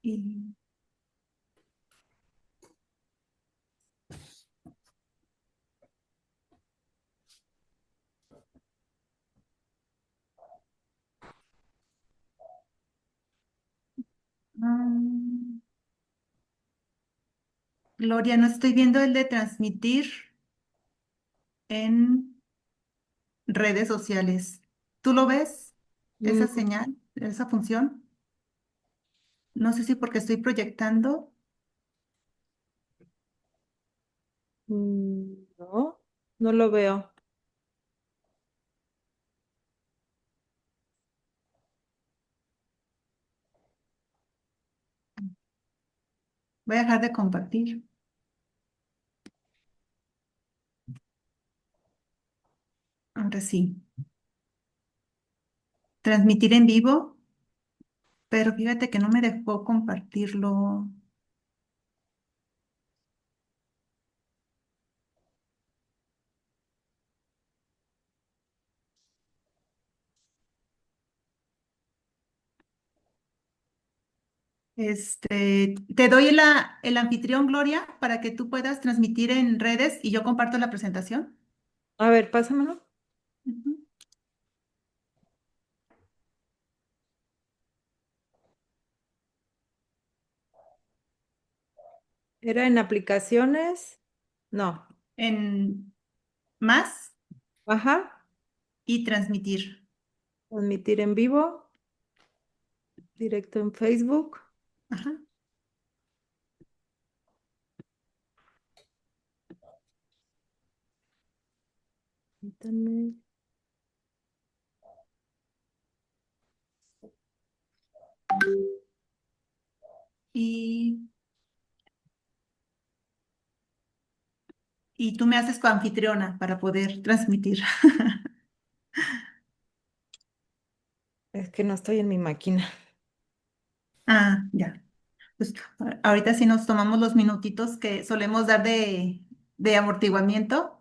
Y, mm, Gloria, no estoy viendo el de transmitir en redes sociales. ¿Tú lo ves? Mm, Esa señal, esa función. No sé si porque estoy proyectando. no, no lo veo. Voy a dejar de compartir. Ahora sí. Transmitir en vivo, pero fíjate que no me dejó compartirlo. Te doy el anfitrión, Gloria, para que tú puedas transmitir en redes y yo comparto la presentación. A ver, pásamelo. Ujú. ¿Era en aplicaciones? No. En más Ajá. y transmitir. Transmitir en vivo, directo en Facebook. Ajá. Permítanme. Y, y tú me haces coanfitriona para poder transmitir. Es que no estoy en mi máquina. Ah, ya. Pues ahorita sí nos tomamos los minutitos que solemos dar de amortiguamiento.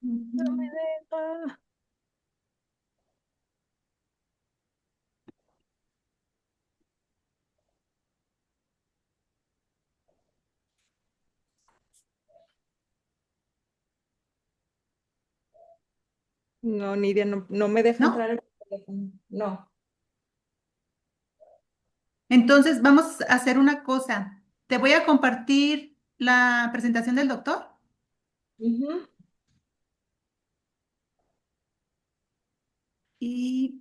No me Ujú. deja. No, Nidia, no, no me deja ¿No? entrar en el teléfono. No. Entonces vamos a hacer una cosa. Te voy a compartir la presentación del doctor Ujú. y,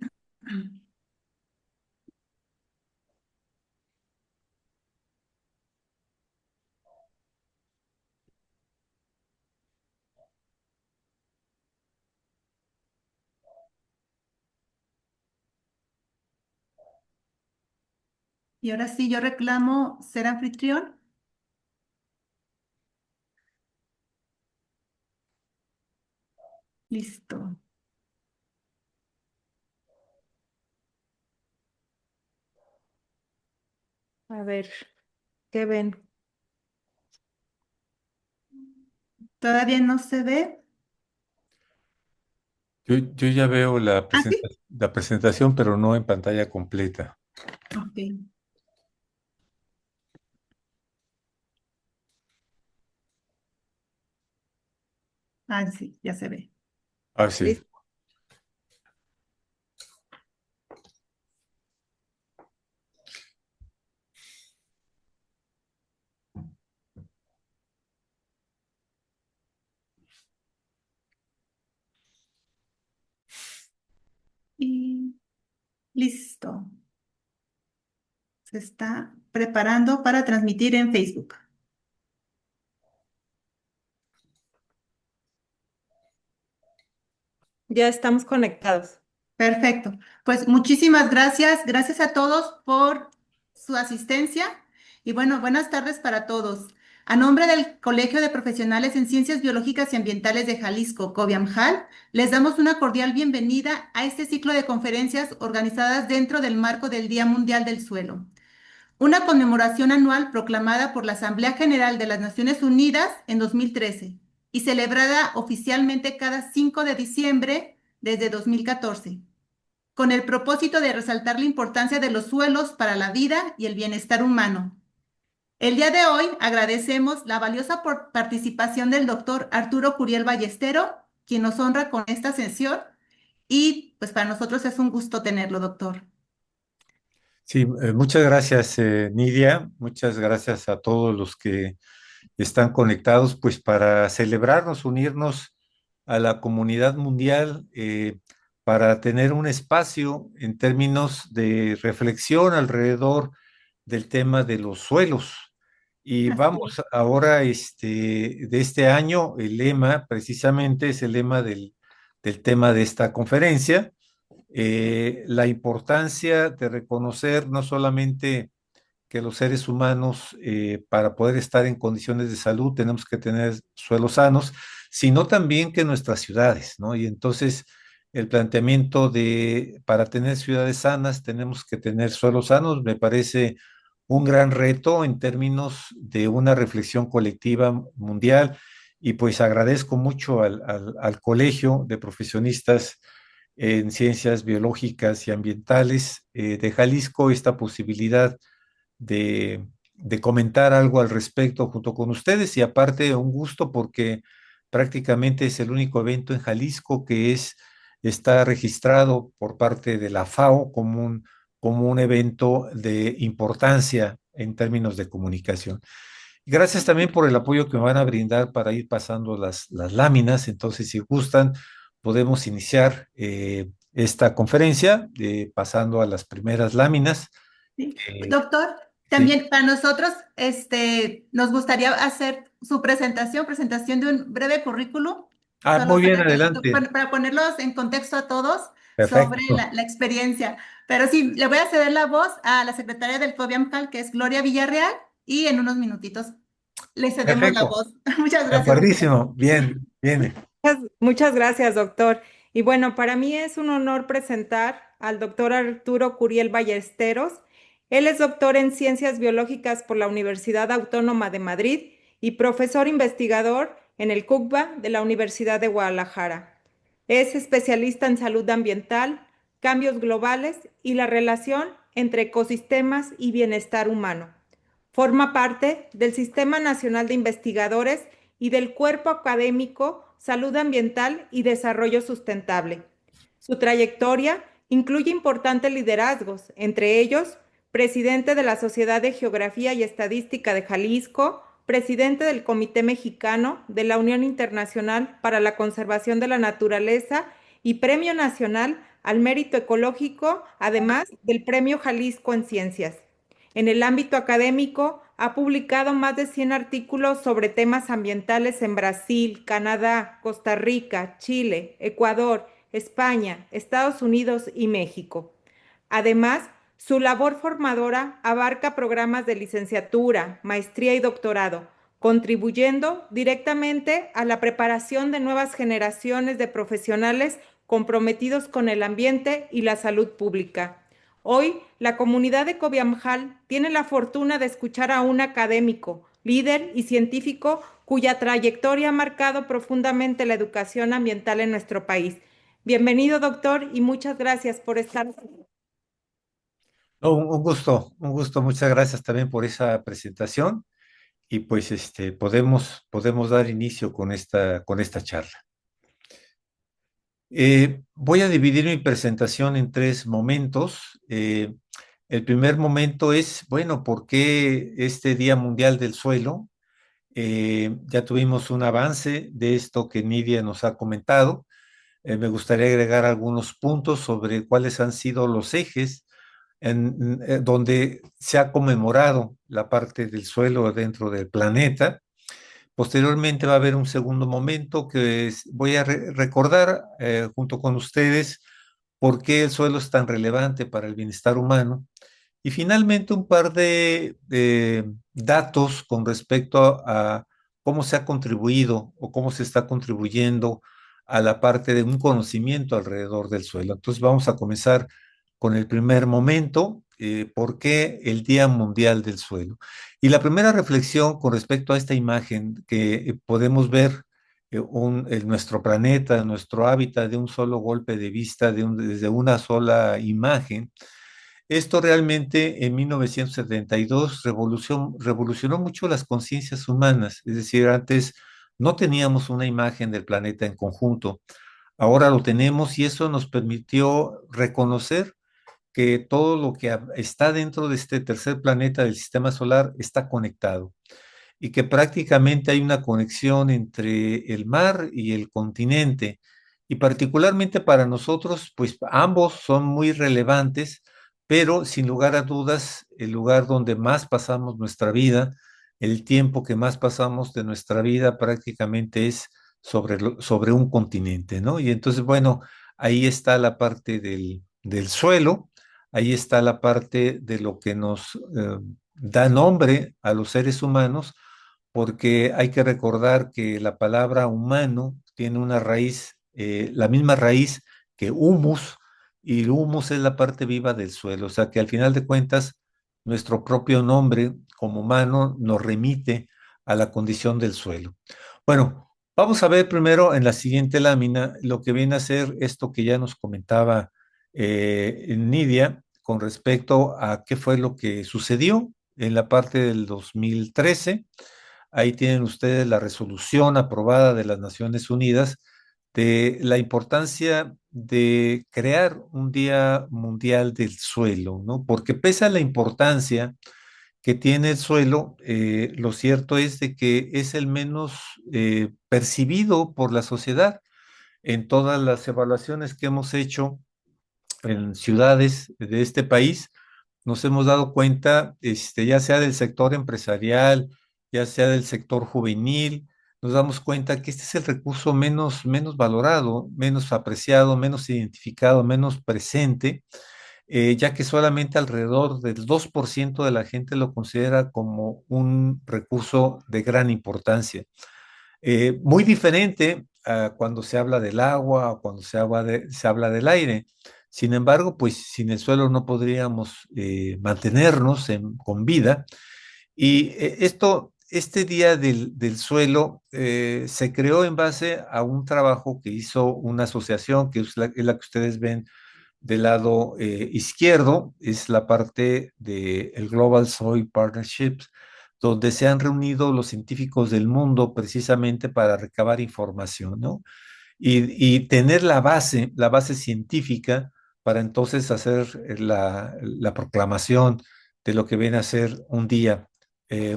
y ahora sí, yo reclamo ser anfitrión. Listo. A ver, ¿qué ven? ¿Todavía no se ve? Yo ya veo Ah, sí. la presentación, pero no en pantalla completa. Ok. Ah, sí, ya se ve. Ah, sí. ¿Listo? Y listo. Se está preparando para transmitir en Facebook. Ya estamos conectados. Perfecto. Pues muchísimas gracias. Gracias a todos por su asistencia. Y bueno, buenas tardes para todos. A nombre del Colegio de Profesionales en Ciencias Biológicas y Ambientales de Jalisco, COBIAMJAL, les damos una cordial bienvenida a este ciclo de conferencias organizadas dentro del marco del Día Mundial del Suelo. una conmemoración anual proclamada por la Asamblea General de las Naciones Unidas en 2013 y celebrada oficialmente cada 5 de diciembre desde 2014, con el propósito de resaltar la importancia de los suelos para la vida y el bienestar humano. El día de hoy agradecemos la valiosa participación del doctor Arturo Curiel Ballestero, quien nos honra con esta sesión, y pues para nosotros es un gusto tenerlo, doctor. Sí, muchas gracias, Nidia. Muchas gracias a todos los que están conectados, pues para celebrarnos, unirnos a la comunidad mundial, para tener un espacio en términos de reflexión alrededor del tema de los suelos. Y Así es. vamos ahora, de este año, el lema precisamente es el lema del tema de esta conferencia, la importancia de reconocer no solamente que los seres humanos, para poder estar en condiciones de salud, tenemos que tener suelos sanos, sino también que nuestras ciudades, ¿no? Y entonces el planteamiento de, para tener ciudades sanas, tenemos que tener suelos sanos, me parece un gran reto en términos de una reflexión colectiva mundial. Y pues agradezco mucho al Colegio de Profesionistas en Ciencias Biológicas y Ambientales, de Jalisco, esta posibilidad de comentar algo al respecto junto con ustedes. Y aparte un gusto porque prácticamente es el único evento en Jalisco que está registrado por parte de la FAO como un evento de importancia en términos de comunicación. Gracias también por el apoyo que me van a brindar para ir pasando las láminas. Entonces, si gustan, podemos iniciar esta conferencia, pasando a las primeras láminas. Sí. Eh, Doctor, sí. también para nosotros nos gustaría hacer su presentación de un breve currículum, Muy solo bien, para adelante. para ponerlos en contexto a todos sobre Perfecto, la experiencia. Pero sí, le voy a ceder la voz a la secretaria del COBIAMCAL, que es Gloria Villarreal, y en unos minutitos le cedemos la perfecto. voz. Muchas De gracias, doctor. acuerdísimo. Bien, viene. Muchas gracias, doctor. Y bueno, para mí es un honor presentar al doctor Arturo Curiel Ballesteros. Él es doctor en Ciencias Biológicas por la Universidad Autónoma de Madrid y profesor investigador en el CUCBA de la Universidad de Guadalajara. Es especialista en salud ambiental, cambios globales y la relación entre ecosistemas y bienestar humano. Forma parte del Sistema Nacional de Investigadores y del Cuerpo Académico Salud Ambiental y Desarrollo Sustentable. Su trayectoria incluye importantes liderazgos, entre ellos, presidente de la Sociedad de Geografía y Estadística de Jalisco, presidente del Comité Mexicano de la Unión Internacional para la Conservación de la Naturaleza y Premio Nacional al Mérito Ecológico, además del Premio Jalisco en Ciencias. En el ámbito académico, ha publicado más de 100 artículos sobre temas ambientales en Brasil, Canadá, Costa Rica, Chile, Ecuador, España, Estados Unidos y México. Además, su labor formadora abarca programas de licenciatura, maestría y doctorado, contribuyendo directamente a la preparación de nuevas generaciones de profesionales comprometidos con el ambiente y la salud pública. Hoy, la comunidad de Cobiamjal tiene la fortuna de escuchar a un académico, líder y científico cuya trayectoria ha marcado profundamente la educación ambiental en nuestro país. Bienvenido, doctor, y muchas gracias por estar. No, un gusto. Muchas gracias también por esa presentación. Y pues podemos dar inicio con esta charla. Voy a dividir mi presentación en tres momentos. El primer momento es, bueno, ¿por qué este Día Mundial del Suelo? Ya tuvimos un avance de esto que Nidia nos ha comentado. Me gustaría agregar algunos puntos sobre cuáles han sido los ejes donde se ha conmemorado la parte del suelo dentro del planeta. Posteriormente va a haber un segundo momento que voy a recordar, junto con ustedes, por qué el suelo es tan relevante para el bienestar humano. Y finalmente un par de datos con respecto a cómo se ha contribuido o cómo se está contribuyendo a la parte de un conocimiento alrededor del suelo. Entonces vamos a comenzar con el primer momento. ¿por qué el Día Mundial del Suelo? Y la primera reflexión con respecto a esta imagen que podemos ver nuestro planeta, nuestro hábitat de un solo golpe de vista, desde una sola imagen. Esto realmente en 1972 revolucionó mucho las conciencias humanas, es decir, antes no teníamos una imagen del planeta en conjunto, ahora lo tenemos y eso nos permitió reconocer que todo lo que está dentro de este tercer planeta del sistema solar está conectado y que prácticamente hay una conexión entre el mar y el continente. Y particularmente para nosotros, pues ambos son muy relevantes, pero sin lugar a dudas, el lugar donde más pasamos nuestra vida, el tiempo que más pasamos de nuestra vida prácticamente es sobre un continente, ¿no? Y entonces, bueno, ahí está la parte del suelo, ahí está la parte de lo que nos da nombre a los seres humanos, porque hay que recordar que la palabra humano tiene una raíz, la misma raíz que humus, y el humus es la parte viva del suelo, o sea que al final de cuentas, nuestro propio nombre como humano nos remite a la condición del suelo. Bueno, vamos a ver primero en la siguiente lámina lo que viene a ser esto que ya nos comentaba Nidia con respecto a qué fue lo que sucedió en la parte del 2013. Ahí tienen ustedes la resolución aprobada de las Naciones Unidas de la importancia de crear un Día Mundial del Suelo, ¿no? Porque pese a la importancia que tiene el suelo, lo cierto es de que es el menos percibido por la sociedad. En todas las evaluaciones que hemos hecho en ciudades de este país, nos hemos dado cuenta, ya sea del sector empresarial, ya sea del sector juvenil, nos damos cuenta que este es el recurso menos valorado, menos apreciado, menos identificado, menos presente, ya que solamente alrededor del 2% de la gente lo considera como un recurso de gran importancia. Muy diferente a cuando se habla del agua o cuando se habla del aire. Sin embargo, pues sin el suelo no podríamos mantenernos con vida. Y este día del suelo se creó en base a un trabajo que hizo una asociación, que es la que ustedes ven del lado izquierdo, es la parte del Global Soil Partnerships, donde se han reunido los científicos del mundo precisamente para recabar información, ¿no? Y tener la base científica para entonces hacer la proclamación de lo que viene a ser un día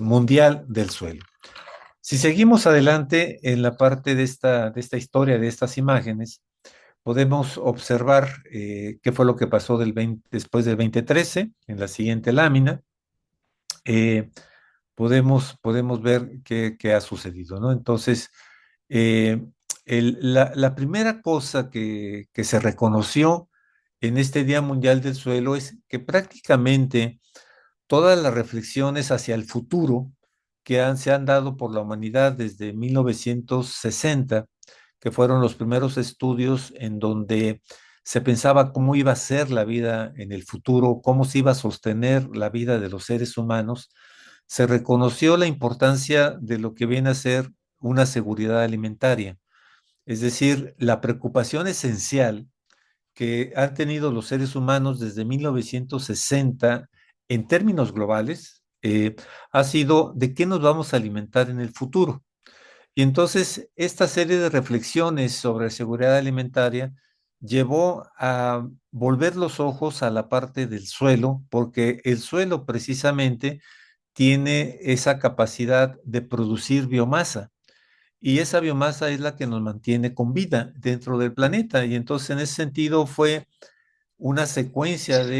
mundial del suelo. Si seguimos adelante en la parte de esta historia, de estas imágenes, podemos observar qué fue lo que pasó después del 2013 en la siguiente lámina. Eh, podemos ver qué ha sucedido, ¿no? Entonces, eh, la primera cosa que se reconoció en este Día Mundial del Suelo es que prácticamente todas las reflexiones hacia el futuro se han dado por la humanidad desde 1960, que fueron los primeros estudios en donde se pensaba cómo iba a ser la vida en el futuro, cómo se iba a sostener la vida de los seres humanos, se reconoció la importancia de lo que viene a ser una seguridad alimentaria, es decir, la preocupación esencial que han tenido los seres humanos desde 1960 en términos globales, ha sido de qué nos vamos a alimentar en el futuro. Y entonces esta serie de reflexiones sobre seguridad alimentaria llevó a volver los ojos a la parte del suelo, porque el suelo precisamente tiene esa capacidad de producir biomasa. Y esa biomasa es la que nos mantiene con vida dentro del planeta. Y entonces en ese sentido fue una secuencia de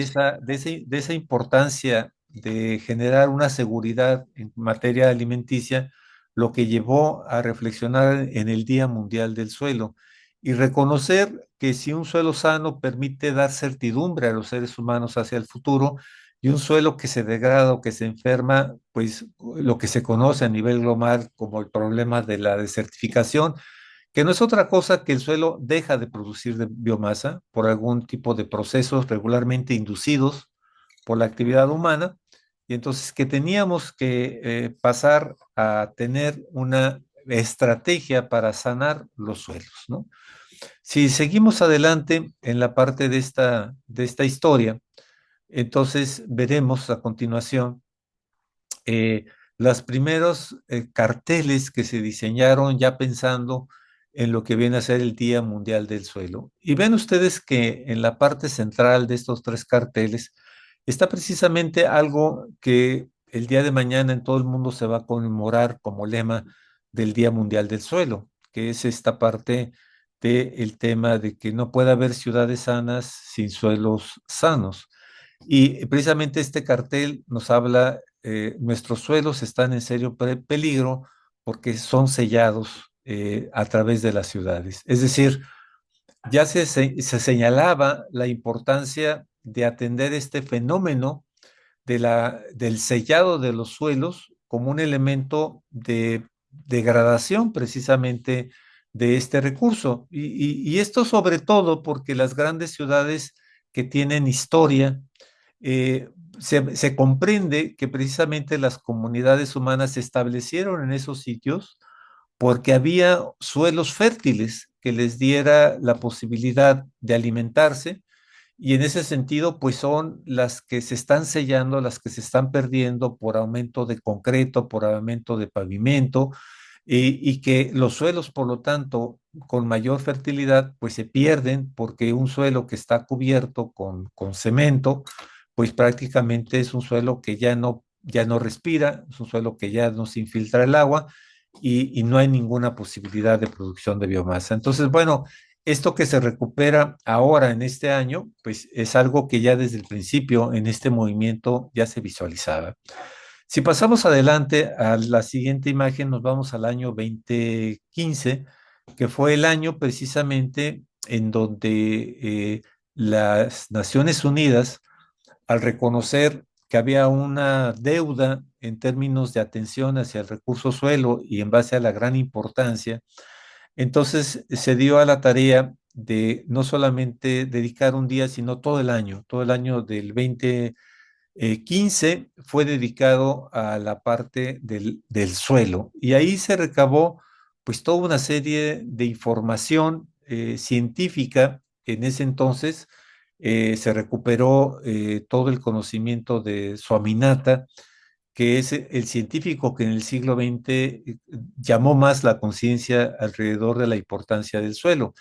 esa importancia de generar una seguridad en materia alimenticia, lo que llevó a reflexionar en el Día Mundial del Suelo y reconocer que si un suelo sano permite dar certidumbre a los seres humanos hacia el futuro, y un suelo que se degrada o que se enferma, pues lo que se conoce a nivel global como el problema de la desertificación, que no es otra cosa que el suelo deja de producir biomasa por algún tipo de procesos regularmente inducidos por la actividad humana, y entonces que teníamos que pasar a tener una estrategia para sanar los suelos, ¿no? Si seguimos adelante en la parte de esta historia, entonces veremos a continuación eh, los primeros carteles que se diseñaron ya pensando en lo que viene a ser el Día Mundial del Suelo. Y ven ustedes que en la parte central de estos tres carteles está precisamente algo que el día de mañana en todo el mundo se va a conmemorar como lema del Día Mundial del Suelo, que es esta parte del tema de que no puede haber ciudades sanas sin suelos sanos. Y precisamente este cartel nos habla, nuestros suelos están en serio peligro porque son sellados a través de las ciudades. Es decir, ya se señalaba la importancia de atender este fenómeno del sellado de los suelos como un elemento de degradación precisamente de este recurso. Y esto sobre todo porque las grandes ciudades que tienen historia, eh, se comprende que precisamente las comunidades humanas se establecieron en esos sitios porque había suelos fértiles que les diera la posibilidad de alimentarse, y en ese sentido, pues son las que se están sellando, las que se están perdiendo por aumento de concreto, por aumento de pavimento, y que los suelos, por lo tanto, con mayor fertilidad, pues se pierden porque un suelo que está cubierto con cemento, pues prácticamente es un suelo que ya no respira, es un suelo que ya no se infiltra el agua, y no hay ninguna posibilidad de producción de biomasa. Entonces, bueno, esto que se recupera ahora en este año, pues es algo que ya desde el principio en este movimiento ya se visualizaba. Si pasamos adelante a la siguiente imagen, nos vamos al año 2015, que fue el año precisamente en donde las Naciones Unidas, al reconocer que había una deuda en términos de atención hacia el recurso suelo y en base a la gran importancia, entonces se dio a la tarea de no solamente dedicar un día, sino todo el año del 2015 fue dedicado a la parte del suelo, y ahí se recabó pues toda una serie de información científica. En ese entonces se recuperó todo el conocimiento de Swaminatha, que es el científico que en el siglo XX llamó más la conciencia alrededor de la importancia del suelo.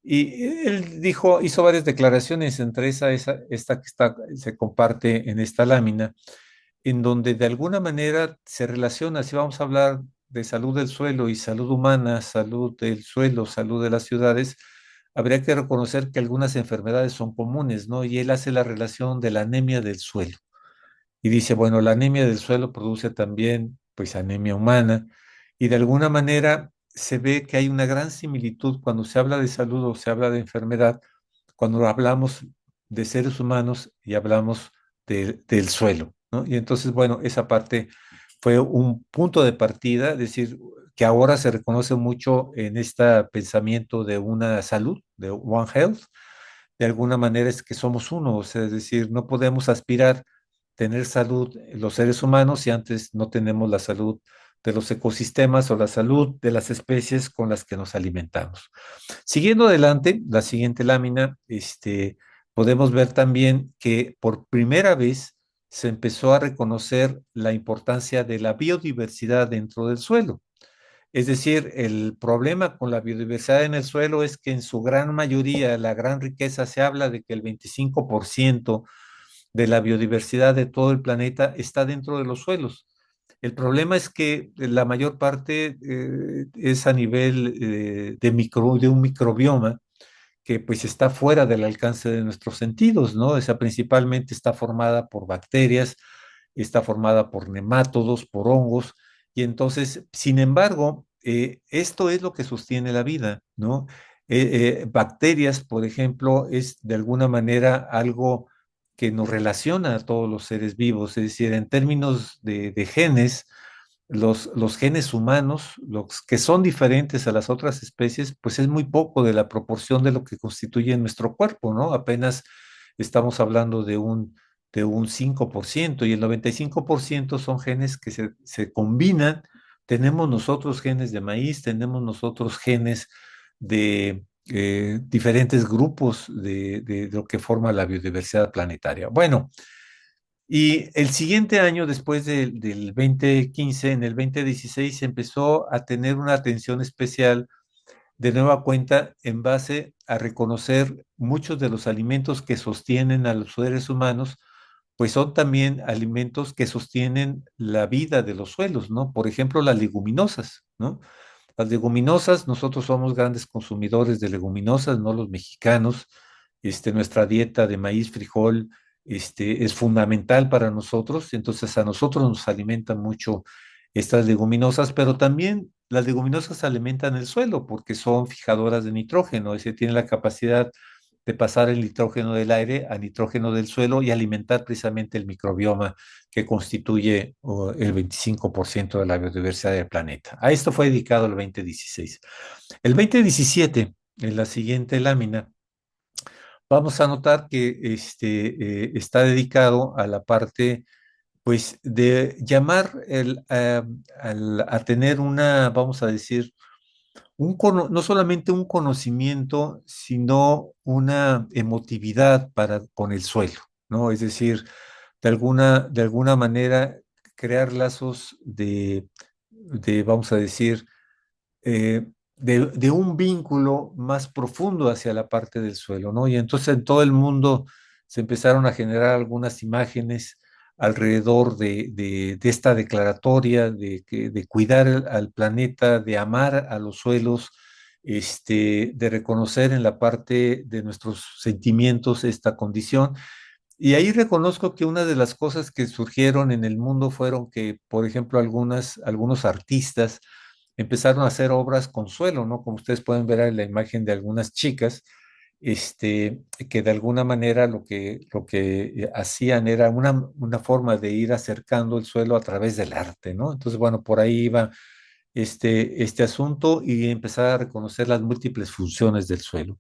Y él dijo, hizo varias declaraciones, entre esta que se comparte en esta lámina, en donde de alguna manera se relaciona, si vamos a hablar de salud del suelo y salud humana, salud del suelo, salud de las ciudades, habría que reconocer que algunas enfermedades son comunes, ¿no? Y él hace la relación de la anemia del suelo. Y dice, bueno, la anemia del suelo produce también, pues, anemia humana, y de alguna manera se ve que hay una gran similitud cuando se habla de salud o se habla de enfermedad, cuando hablamos de seres humanos y hablamos del suelo, ¿no? Y entonces, bueno, esa parte fue un punto de partida, es decir, que ahora se reconoce mucho en este pensamiento de una salud, de One Health. De alguna manera es que somos uno, o sea, es decir, no podemos aspirar tener salud los seres humanos si antes no tenemos la salud de los ecosistemas o la salud de las especies con las que nos alimentamos. Siguiendo adelante, la siguiente lámina, podemos ver también que por primera vez se empezó a reconocer la importancia de la biodiversidad dentro del suelo. Es decir, el problema con la biodiversidad en el suelo es que en su gran mayoría, la gran riqueza, se habla de que el 25% de la biodiversidad de todo el planeta está dentro de los suelos. El problema es que la mayor parte es a nivel de un microbioma que pues está fuera del alcance de nuestros sentidos, ¿no? O sea, principalmente está formada por bacterias, está formada por nemátodos, por hongos, y entonces, sin embargo, esto es lo que sostiene la vida, ¿no? Bacterias, por ejemplo, es de alguna manera algo que nos relaciona a todos los seres vivos, es decir, en términos de genes, los genes humanos, los que son diferentes a las otras especies, pues es muy poco de la proporción de lo que constituye nuestro cuerpo, ¿no? Apenas estamos hablando de un 5% y el 95% son genes que se combinan. Tenemos nosotros genes de maíz, tenemos nosotros genes de diferentes grupos de lo que forma la biodiversidad planetaria. Bueno, y el siguiente año, después del 2015, en el 2016, se empezó a tener una atención especial de nueva cuenta en base a reconocer muchos de los alimentos que sostienen a los seres humanos, pues son también alimentos que sostienen la vida de los suelos, ¿no? Por ejemplo, las leguminosas, ¿no? Las leguminosas, nosotros somos grandes consumidores de leguminosas, ¿no? Los mexicanos, nuestra dieta de maíz, frijol, es fundamental para nosotros, entonces a nosotros nos alimentan mucho estas leguminosas, pero también las leguminosas alimentan el suelo porque son fijadoras de nitrógeno, es decir, tienen la capacidad de pasar el nitrógeno del aire a nitrógeno del suelo y alimentar precisamente el microbioma que constituye el 25% de la biodiversidad del planeta. A esto fue dedicado el 2016. El 2017, en la siguiente lámina, vamos a notar que está dedicado a la parte, pues, de llamar a tener una, vamos a decir, no solamente un conocimiento, sino una emotividad con el suelo, ¿no? Es decir, de alguna manera crear lazos vamos a decir, de un vínculo más profundo hacia la parte del suelo, ¿no? Y entonces en todo el mundo se empezaron a generar algunas imágenes alrededor de esta declaratoria de cuidar al planeta, de amar a los suelos, de reconocer en la parte de nuestros sentimientos esta condición. Y ahí reconozco que una de las cosas que surgieron en el mundo fueron que, por ejemplo, algunos artistas empezaron a hacer obras con suelo, ¿no? Como ustedes pueden ver en la imagen de algunas chicas, que de alguna manera lo que hacían era una forma de ir acercando el suelo a través del arte, ¿no? Entonces, bueno, por ahí iba este asunto y empezar a reconocer las múltiples funciones del suelo.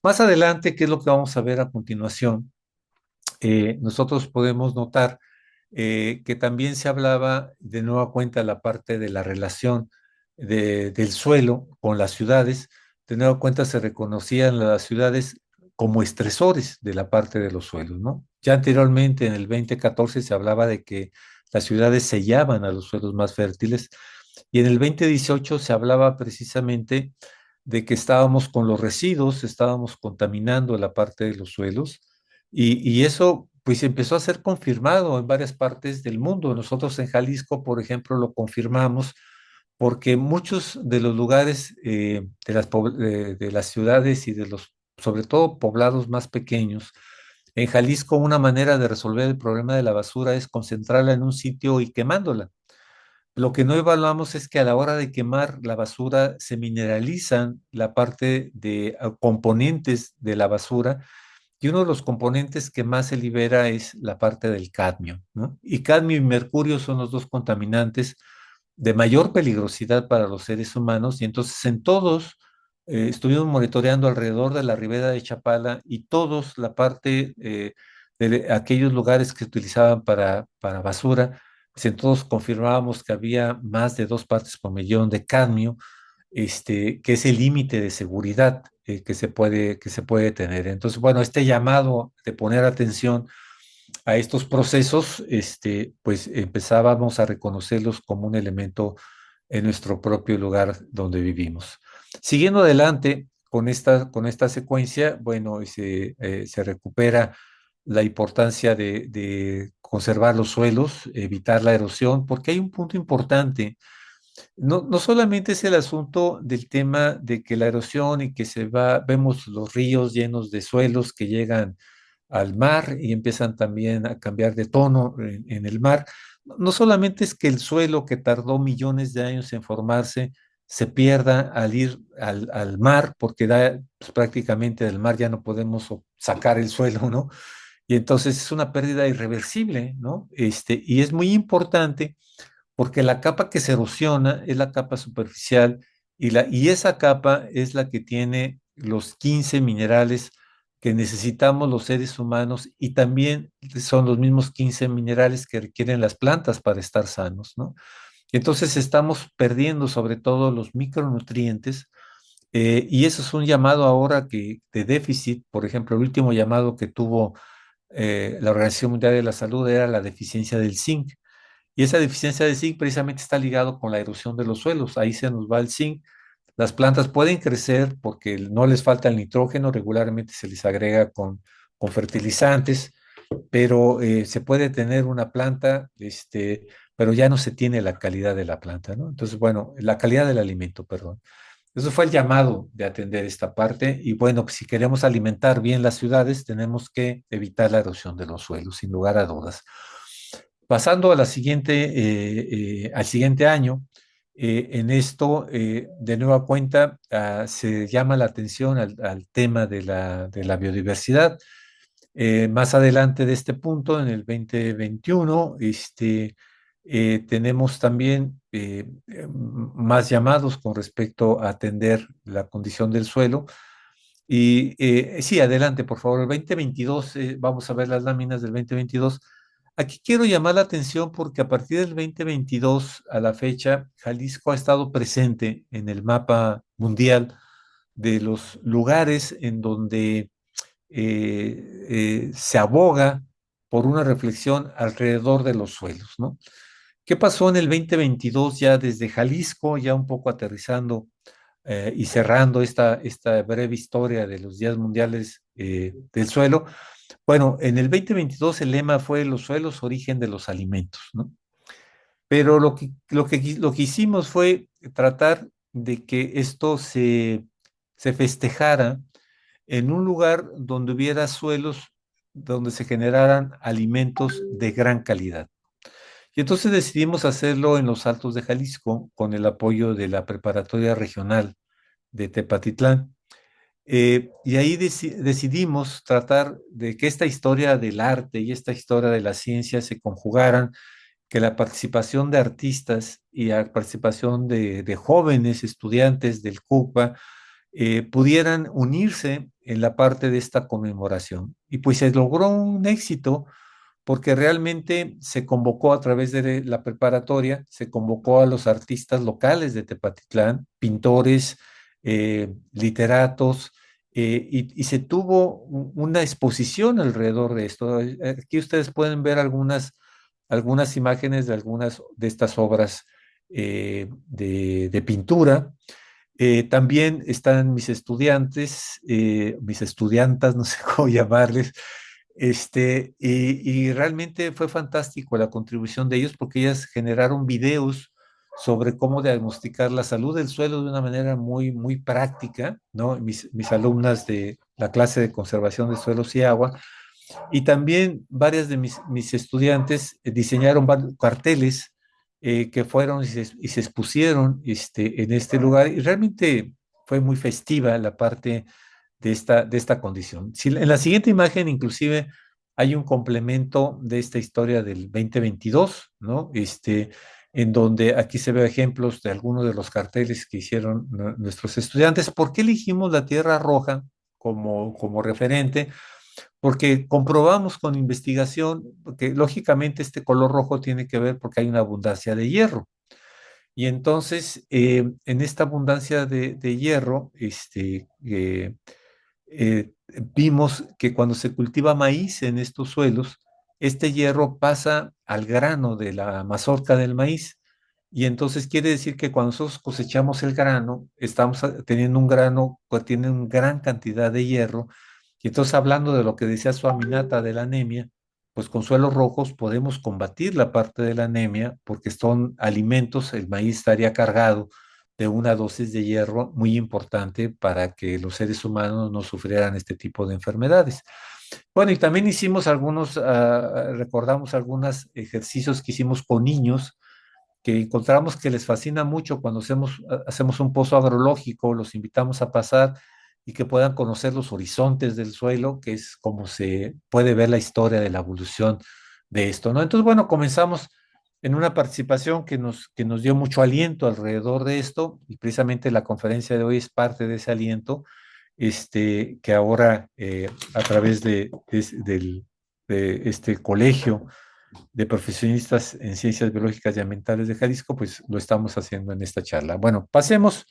Más adelante, ¿qué es lo que vamos a ver a continuación? Nosotros podemos notar que también se hablaba de nueva cuenta la parte de la relación del suelo con las ciudades. De nueva cuenta se reconocían las ciudades como estresores de la parte de los suelos, ¿no? Ya anteriormente, en el 2014, se hablaba de que las ciudades sellaban a los suelos más fértiles y en el 2018 se hablaba precisamente de que estábamos con los residuos, estábamos contaminando la parte de los suelos y eso pues empezó a ser confirmado en varias partes del mundo. Nosotros en Jalisco, por ejemplo, lo confirmamos porque muchos de los lugares de las ciudades y sobre todo poblados más pequeños, en Jalisco una manera de resolver el problema de la basura es concentrarla en un sitio y quemándola. Lo que no evaluamos es que a la hora de quemar la basura se mineralizan la parte de componentes de la basura y uno de los componentes que más se libera es la parte del cadmio, ¿no? Y cadmio y mercurio son los dos contaminantes de mayor peligrosidad para los seres humanos y entonces en todos estuvimos monitoreando alrededor de la ribera de Chapala y todos la parte de aquellos lugares que se utilizaban para basura, pues en todos confirmábamos que había más de 2 partes por millón de cadmio, que es el límite de seguridad que se puede tener. Entonces, bueno, este llamado de poner atención a estos procesos, pues empezábamos a reconocerlos como un elemento en nuestro propio lugar donde vivimos. Siguiendo adelante con esta secuencia, bueno, se recupera la importancia de conservar los suelos, evitar la erosión, porque hay un punto importante. No solamente es el asunto del tema de que la erosión y que vemos los ríos llenos de suelos que llegan al mar y empiezan también a cambiar de tono en el mar. No solamente es que el suelo que tardó millones de años en formarse se pierda al ir al mar, porque pues, prácticamente del mar ya no podemos sacar el suelo, ¿no? Y entonces es una pérdida irreversible, ¿no? Y es muy importante porque la capa que se erosiona es la capa superficial y esa capa es la que tiene los 15 minerales que necesitamos los seres humanos y también son los mismos 15 minerales que requieren las plantas para estar sanos, ¿no? Y entonces estamos perdiendo sobre todo los micronutrientes y eso es un llamado ahora que de déficit. Por ejemplo, el último llamado que tuvo la Organización Mundial de la Salud era la deficiencia del zinc. Y esa deficiencia de zinc precisamente está ligado con la erosión de los suelos. Ahí se nos va el zinc. Las plantas pueden crecer porque no les falta el nitrógeno, regularmente se les agrega con fertilizantes, pero se puede tener una planta, pero ya no se tiene la calidad de la planta, ¿no? Entonces, bueno, la calidad del alimento, perdón. Eso fue el llamado de atender esta parte. Y bueno, pues, si queremos alimentar bien las ciudades, tenemos que evitar la erosión de los suelos, sin lugar a dudas. Pasando a al siguiente año, en esto, de nueva cuenta, se llama la atención al tema de la biodiversidad. Más adelante de este punto, en el 2021, tenemos también más llamados con respecto a atender la condición del suelo. Y sí, adelante, por favor. El 2022, vamos a ver las láminas del 2022. Aquí quiero llamar la atención porque a partir del 2022 a la fecha, Jalisco ha estado presente en el mapa mundial de los lugares en donde se aboga por una reflexión alrededor de los suelos, ¿no? ¿Qué pasó en el 2022 ya desde Jalisco, ya un poco aterrizando y cerrando esta breve historia de los días mundiales del suelo? Bueno, en el 2022 el lema fue los suelos, origen de los alimentos, ¿no? Pero lo que hicimos fue tratar de que esto se festejara en un lugar donde hubiera suelos donde se generaran alimentos de gran calidad. Y entonces decidimos hacerlo en los Altos de Jalisco con el apoyo de la Preparatoria Regional de Tepatitlán. Y ahí decidimos tratar de que esta historia del arte y esta historia de la ciencia se conjugaran, que la participación de artistas y la participación de jóvenes estudiantes del CUPA pudieran unirse en la parte de esta conmemoración. Y pues se logró un éxito porque realmente se convocó a través de la preparatoria, se convocó a los artistas locales de Tepatitlán, pintores, literatos, y se tuvo una exposición alrededor de esto. Aquí ustedes pueden ver algunas imágenes de algunas de estas obras de pintura. También están mis estudiantes, mis estudiantas, no sé cómo llamarles, y realmente fue fantástico la contribución de ellos porque ellas generaron videos sobre cómo diagnosticar la salud del suelo de una manera muy, muy práctica, ¿no? Mis alumnas de la clase de conservación de suelos y agua, y también varias de mis estudiantes diseñaron carteles que fueron y se expusieron en este lugar y realmente fue muy festiva la parte de esta condición. Si, en la siguiente imagen inclusive hay un complemento de esta historia del 2022, ¿no? En donde aquí se ve ejemplos de algunos de los carteles que hicieron nuestros estudiantes. ¿Por qué elegimos la Tierra Roja como referente? Porque comprobamos con investigación que lógicamente este color rojo tiene que ver porque hay una abundancia de hierro. Y entonces, en esta abundancia de hierro, vimos que cuando se cultiva maíz en estos suelos, este hierro pasa al grano de la mazorca del maíz. Y entonces quiere decir que cuando nosotros cosechamos el grano, estamos teniendo un grano que tiene una gran cantidad de hierro. Y entonces hablando de lo que decía su aminata de la anemia, pues con suelos rojos podemos combatir la parte de la anemia porque son alimentos, el maíz estaría cargado de una dosis de hierro muy importante para que los seres humanos no sufrieran este tipo de enfermedades. Bueno, y también hicimos recordamos algunos ejercicios que hicimos con niños que encontramos que les fascina mucho cuando hacemos un pozo agrológico, los invitamos a pasar y que puedan conocer los horizontes del suelo, que es como se puede ver la historia de la evolución de esto, ¿no? Entonces, bueno, comenzamos en una participación que nos dio mucho aliento alrededor de esto, y precisamente la conferencia de hoy es parte de ese aliento, que ahora a través de este colegio de profesionistas en ciencias biológicas y ambientales de Jalisco, pues lo estamos haciendo en esta charla. Bueno, pasemos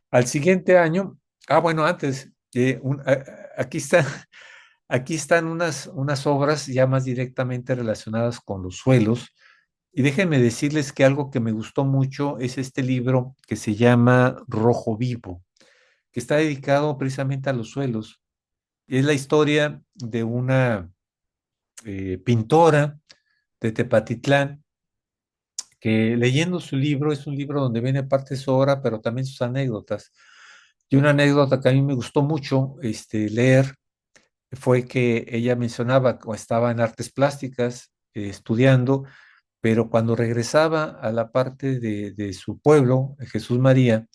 al siguiente año. Bueno, antes, aquí está, aquí están unas obras ya más directamente relacionadas con los suelos. Y déjenme decirles que algo que me gustó mucho es este libro que se llama Rojo Vivo, que está dedicado precisamente a los suelos. Y es la historia de una pintora de Tepatitlán que leyendo su libro, es un libro donde viene parte de su obra, pero también sus anécdotas. Y una anécdota que a mí me gustó mucho leer fue que ella mencionaba que estaba en artes plásticas estudiando, pero cuando regresaba a la parte de su pueblo, Jesús María,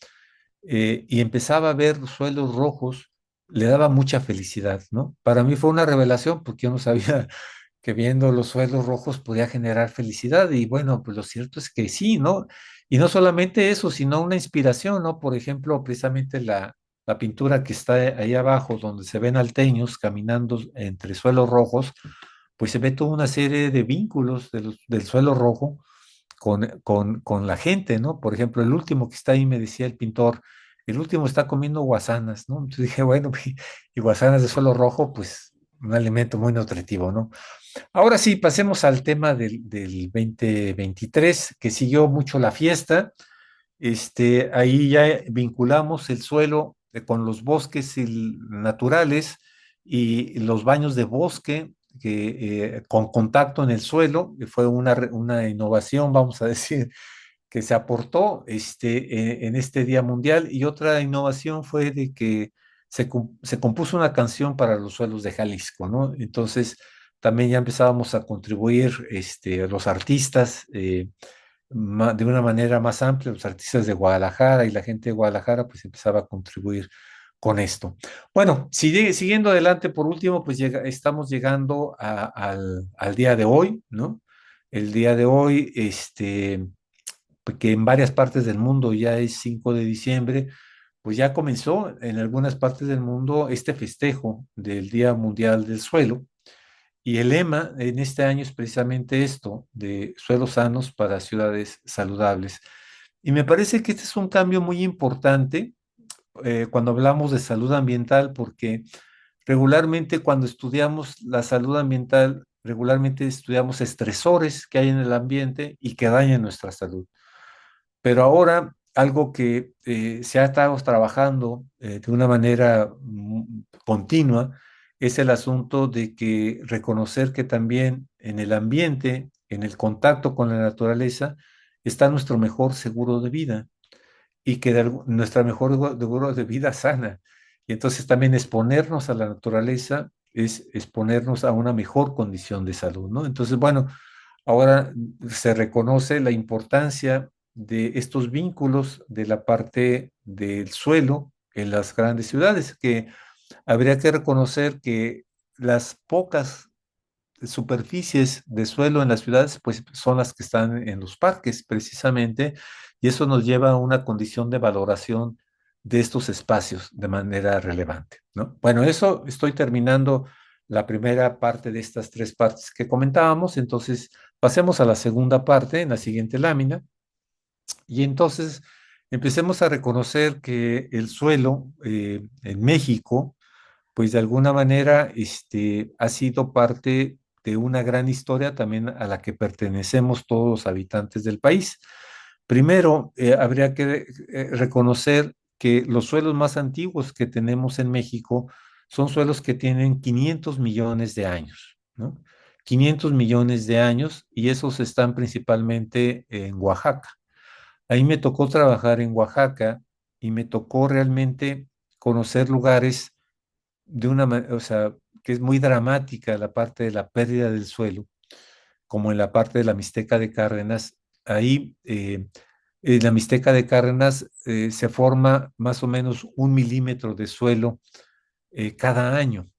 y empezaba a ver suelos rojos, le daba mucha felicidad, ¿no? Para mí fue una revelación porque yo no sabía que viendo los suelos rojos podía generar felicidad y bueno, pues lo cierto es que sí, ¿no? Y no solamente eso, sino una inspiración, ¿no? Por ejemplo, precisamente la pintura que está ahí abajo, donde se ven alteños caminando entre suelos rojos, pues se ve toda una serie de vínculos del suelo rojo con la gente, ¿no? Por ejemplo, el último que está ahí, me decía el pintor, el último está comiendo guasanas, ¿no? Entonces dije, bueno, y guasanas de suelo rojo, pues un alimento muy nutritivo, ¿no? Ahora sí, pasemos al tema del 2023, que siguió mucho la fiesta. Ahí ya vinculamos el suelo con los bosques naturales y los baños de bosque con contacto en el suelo, que fue una innovación, vamos a decir, que se aportó en este Día Mundial. Y otra innovación fue de que se compuso una canción para los suelos de Jalisco, ¿no? Entonces, también ya empezábamos a contribuir los artistas de una manera más amplia, los artistas de Guadalajara y la gente de Guadalajara, pues empezaba a contribuir con esto. Bueno, siguiendo adelante, por último, pues estamos llegando al día de hoy, ¿no? El día de hoy, que en varias partes del mundo ya es 5 de diciembre, pues ya comenzó en algunas partes del mundo este festejo del Día Mundial del Suelo. Y el lema en este año es precisamente esto, de suelos sanos para ciudades saludables. Y me parece que este es un cambio muy importante cuando hablamos de salud ambiental, porque regularmente cuando estudiamos la salud ambiental, regularmente estudiamos estresores que hay en el ambiente y que dañan nuestra salud. Pero ahora algo que se ha estado trabajando de una manera continua es el asunto de que reconocer que también en el ambiente, en el contacto con la naturaleza, está nuestro mejor seguro de vida y que nuestra mejor seguro de vida sana. Y entonces también exponernos a la naturaleza es exponernos a una mejor condición de salud, ¿no? Entonces, bueno, ahora se reconoce la importancia de estos vínculos de la parte del suelo en las grandes ciudades, que habría que reconocer que las pocas superficies de suelo en las ciudades, pues son las que están en los parques precisamente, y eso nos lleva a una condición de valoración de estos espacios de manera relevante, ¿no? Bueno, eso estoy terminando la primera parte de estas tres partes que comentábamos, entonces pasemos a la segunda parte en la siguiente lámina, y entonces empecemos a reconocer que el suelo en México, pues de alguna manera ha sido parte de una gran historia también a la que pertenecemos todos los habitantes del país. Primero, habría que reconocer que los suelos más antiguos que tenemos en México son suelos que tienen 500 millones de años, ¿no? 500 millones de años y esos están principalmente en Oaxaca. Ahí me tocó trabajar en Oaxaca y me tocó realmente conocer lugares de una manera, o sea, que es muy dramática la parte de la pérdida del suelo, como en la parte de la Mixteca de Cárdenas. Ahí, en la Mixteca de Cárdenas se forma más o menos 1 milímetro de suelo cada año.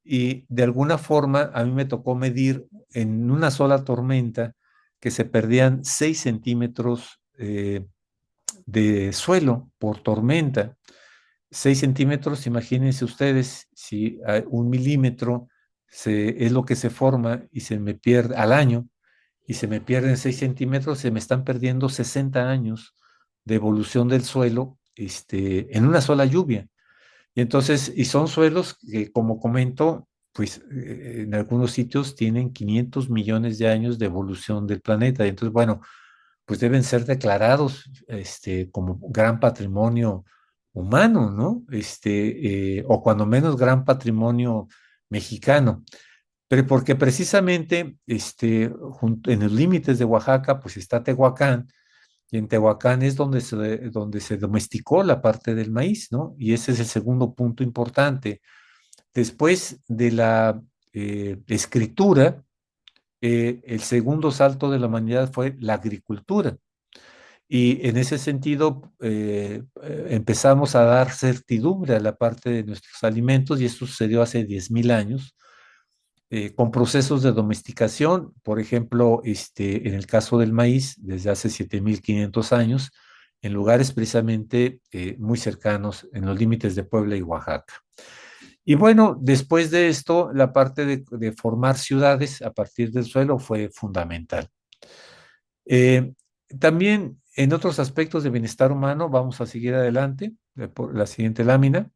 Y de alguna forma a mí me tocó medir en una sola tormenta que se perdían 6 centímetros de suelo por tormenta. 6 centímetros, imagínense ustedes, si un milímetro es lo que se forma y se me pierde al año, y se me pierden 6 centímetros, se me están perdiendo 60 años de evolución del suelo, en una sola lluvia. Y entonces, y son suelos que, como comento, pues en algunos sitios tienen 500 millones de años de evolución del planeta. Y entonces, bueno, pues deben ser declarados como gran patrimonio humano, ¿no? O cuando menos gran patrimonio mexicano. Pero porque precisamente en los límites de Oaxaca, pues está Tehuacán, y en Tehuacán es donde se domesticó la parte del maíz, ¿no? Y ese es el segundo punto importante. Después de la escritura, el segundo salto de la humanidad fue la agricultura. Y en ese sentido, empezamos a dar certidumbre a la parte de nuestros alimentos, y esto sucedió hace 10.000 años, con procesos de domesticación, por ejemplo, en el caso del maíz, desde hace 7.500 años, en lugares precisamente muy cercanos, en los límites de Puebla y Oaxaca. Y bueno, después de esto, la parte de formar ciudades a partir del suelo fue fundamental. Eh, También en otros aspectos de bienestar humano, vamos a seguir adelante, por la siguiente lámina.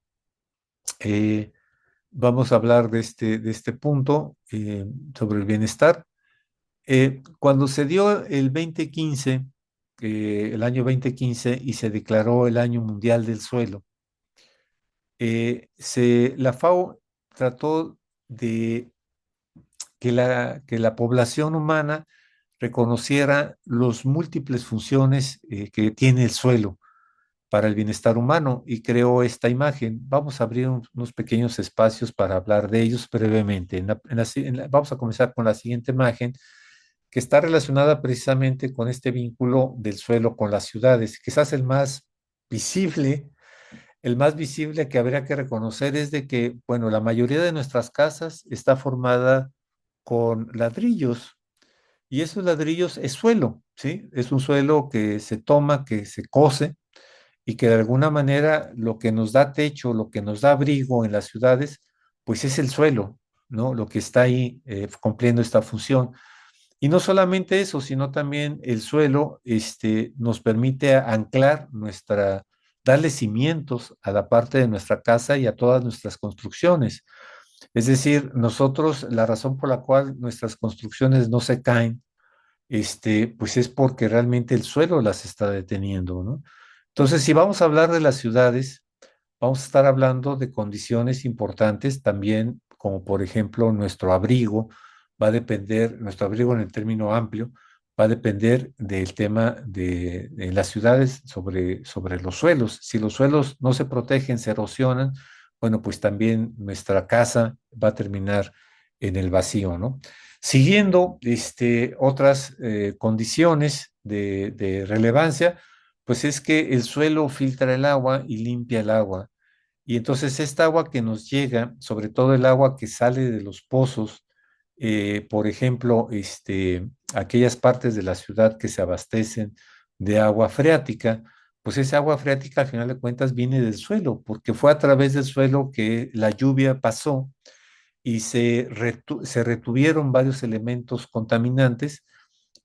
Eh, Vamos a hablar de este punto sobre el bienestar. Cuando se dio el año 2015, y se declaró el Año Mundial del Suelo, la FAO trató de que la población humana reconociera las múltiples funciones que tiene el suelo para el bienestar humano, y creó esta imagen. Vamos a abrir unos pequeños espacios para hablar de ellos brevemente. Vamos a comenzar con la siguiente imagen, que está relacionada precisamente con este vínculo del suelo con las ciudades. Quizás visible, el más visible que habría que reconocer es de que, bueno, la mayoría de nuestras casas está formada con ladrillos, y esos ladrillos es suelo, ¿sí? Es un suelo que se toma, que se cose, y que de alguna manera lo que nos da techo, lo que nos da abrigo en las ciudades, pues es el suelo, ¿no? Lo que está ahí cumpliendo esta función. Y no solamente eso, sino también el suelo nos permite anclar darle cimientos a la parte de nuestra casa y a todas nuestras construcciones. Es decir, nosotros, la razón por la cual nuestras construcciones no se caen, pues es porque realmente el suelo las está deteniendo, ¿no? Entonces, si vamos a hablar de las ciudades, vamos a estar hablando de condiciones importantes también, como por ejemplo nuestro abrigo en el término amplio, va a depender del tema de las ciudades sobre los suelos. Si los suelos no se protegen, se erosionan, bueno, pues también nuestra casa va a terminar en el vacío, ¿no? Siguiendo otras condiciones de relevancia, pues es que el suelo filtra el agua y limpia el agua. Y entonces esta agua que nos llega, sobre todo el agua que sale de los pozos, por ejemplo, aquellas partes de la ciudad que se abastecen de agua freática, pues esa agua freática al final de cuentas viene del suelo, porque fue a través del suelo que la lluvia pasó, y se retuvieron varios elementos contaminantes,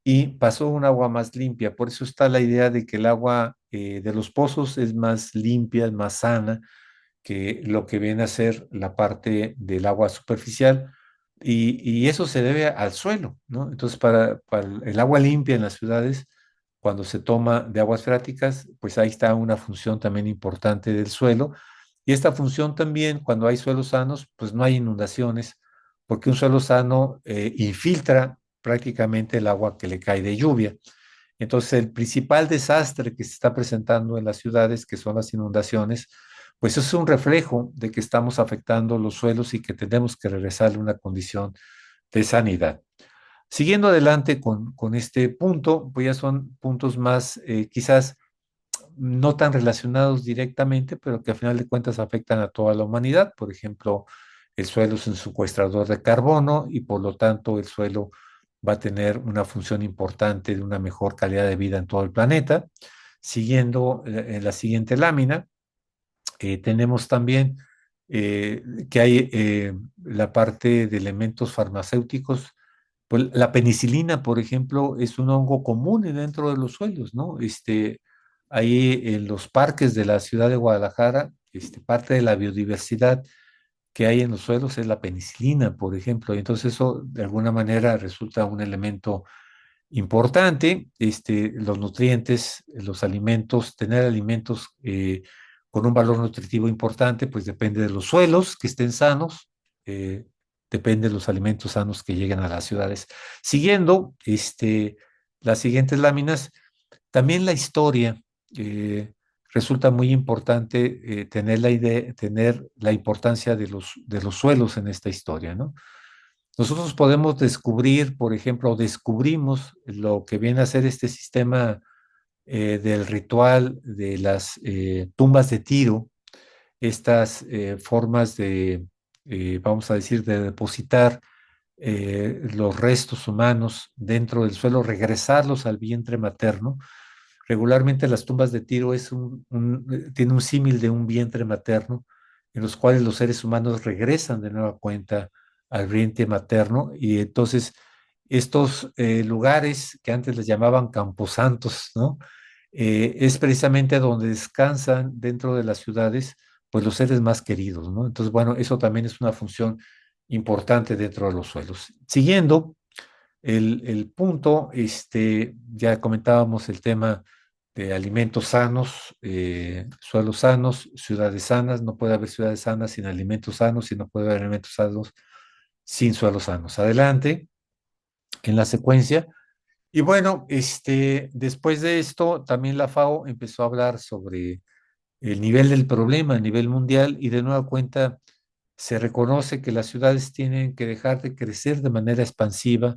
y pasó un agua más limpia. Por eso está la idea de que el agua de los pozos es más limpia, es más sana que lo que viene a ser la parte del agua superficial, y eso se debe al suelo, ¿no? Entonces, para el agua limpia en las ciudades, cuando se toma de aguas freáticas, pues ahí está una función también importante del suelo. Y esta función también, cuando hay suelos sanos, pues no hay inundaciones, porque un suelo sano infiltra prácticamente el agua que le cae de lluvia. Entonces, el principal desastre que se está presentando en las ciudades, que son las inundaciones, pues es un reflejo de que estamos afectando los suelos y que tenemos que regresarle una condición de sanidad. Siguiendo adelante con este punto, pues ya son puntos más quizás no tan relacionados directamente, pero que a final de cuentas afectan a toda la humanidad. Por ejemplo, el suelo es un secuestrador de carbono, y por lo tanto el suelo va a tener una función importante de una mejor calidad de vida en todo el planeta. Siguiendo en la siguiente lámina, Tenemos también que hay la parte de elementos farmacéuticos. Pues la penicilina, por ejemplo, es un hongo común dentro de los suelos, ¿no? Ahí en los parques de la ciudad de Guadalajara, parte de la biodiversidad que hay en los suelos es la penicilina, por ejemplo. Y entonces eso de alguna manera resulta un elemento importante, los nutrientes, los alimentos, tener alimentos con un valor nutritivo importante, pues depende de los suelos que estén sanos, eh, depende de los alimentos sanos que lleguen a las ciudades. Siguiendo las siguientes láminas, también la historia. Resulta muy importante tener la idea, tener la importancia de los suelos en esta historia, ¿no? Nosotros podemos descubrir, por ejemplo, descubrimos lo que viene a ser este sistema del ritual de las tumbas de Tiro, estas formas de, vamos a decir, de depositar los restos humanos dentro del suelo, regresarlos al vientre materno. Regularmente las tumbas de Tiro tiene un símil de un vientre materno, en los cuales los seres humanos regresan de nueva cuenta al vientre materno, y entonces estos lugares que antes les llamaban camposantos, ¿no? Es precisamente donde descansan dentro de las ciudades, pues los seres más queridos, ¿no? Entonces, bueno, eso también es una función importante dentro de los suelos. Siguiendo el punto, ya comentábamos el tema de alimentos sanos, suelos sanos, ciudades sanas. No puede haber ciudades sanas sin alimentos sanos y no puede haber alimentos sanos sin suelos sanos. Adelante, en la secuencia. Y bueno, después de esto, también la FAO empezó a hablar sobre el nivel del problema a nivel mundial, y de nueva cuenta se reconoce que las ciudades tienen que dejar de crecer de manera expansiva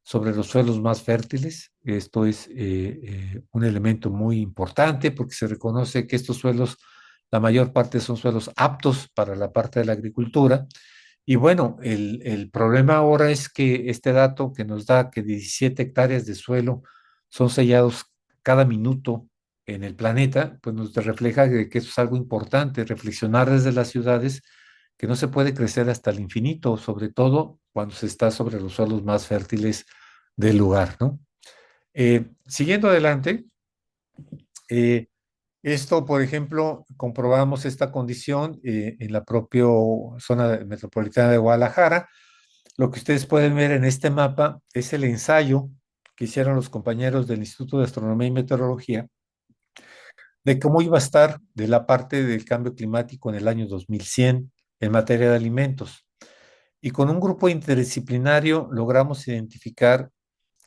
sobre los suelos más fértiles. Esto es un elemento muy importante porque se reconoce que estos suelos, la mayor parte son suelos aptos para la parte de la agricultura. Y bueno, el problema ahora es que este dato que nos da que 17 hectáreas de suelo son sellados cada minuto en el planeta, pues nos refleja que eso es algo importante, reflexionar desde las ciudades que no se puede crecer hasta el infinito, sobre todo cuando se está sobre los suelos más fértiles del lugar, ¿no? Siguiendo adelante, eh, esto, por ejemplo, comprobamos esta condición en la propia zona metropolitana de Guadalajara. Lo que ustedes pueden ver en este mapa es el ensayo que hicieron los compañeros del Instituto de Astronomía y Meteorología de cómo iba a estar de la parte del cambio climático en el año 2100 en materia de alimentos. Y con un grupo interdisciplinario logramos identificar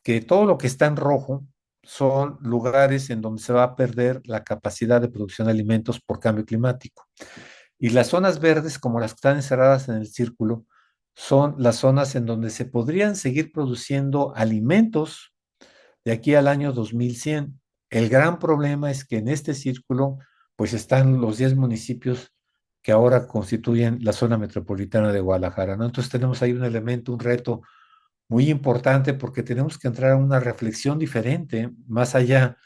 que todo lo que está en rojo son lugares en donde se va a perder la capacidad de producción de alimentos por cambio climático. Y las zonas verdes, como las que están encerradas en el círculo, son las zonas en donde se podrían seguir produciendo alimentos de aquí al año 2100. El gran problema es que en este círculo, pues están los 10 municipios que ahora constituyen la zona metropolitana de Guadalajara, ¿no? Entonces tenemos ahí un elemento, un reto muy importante, porque tenemos que entrar a una reflexión diferente, más allá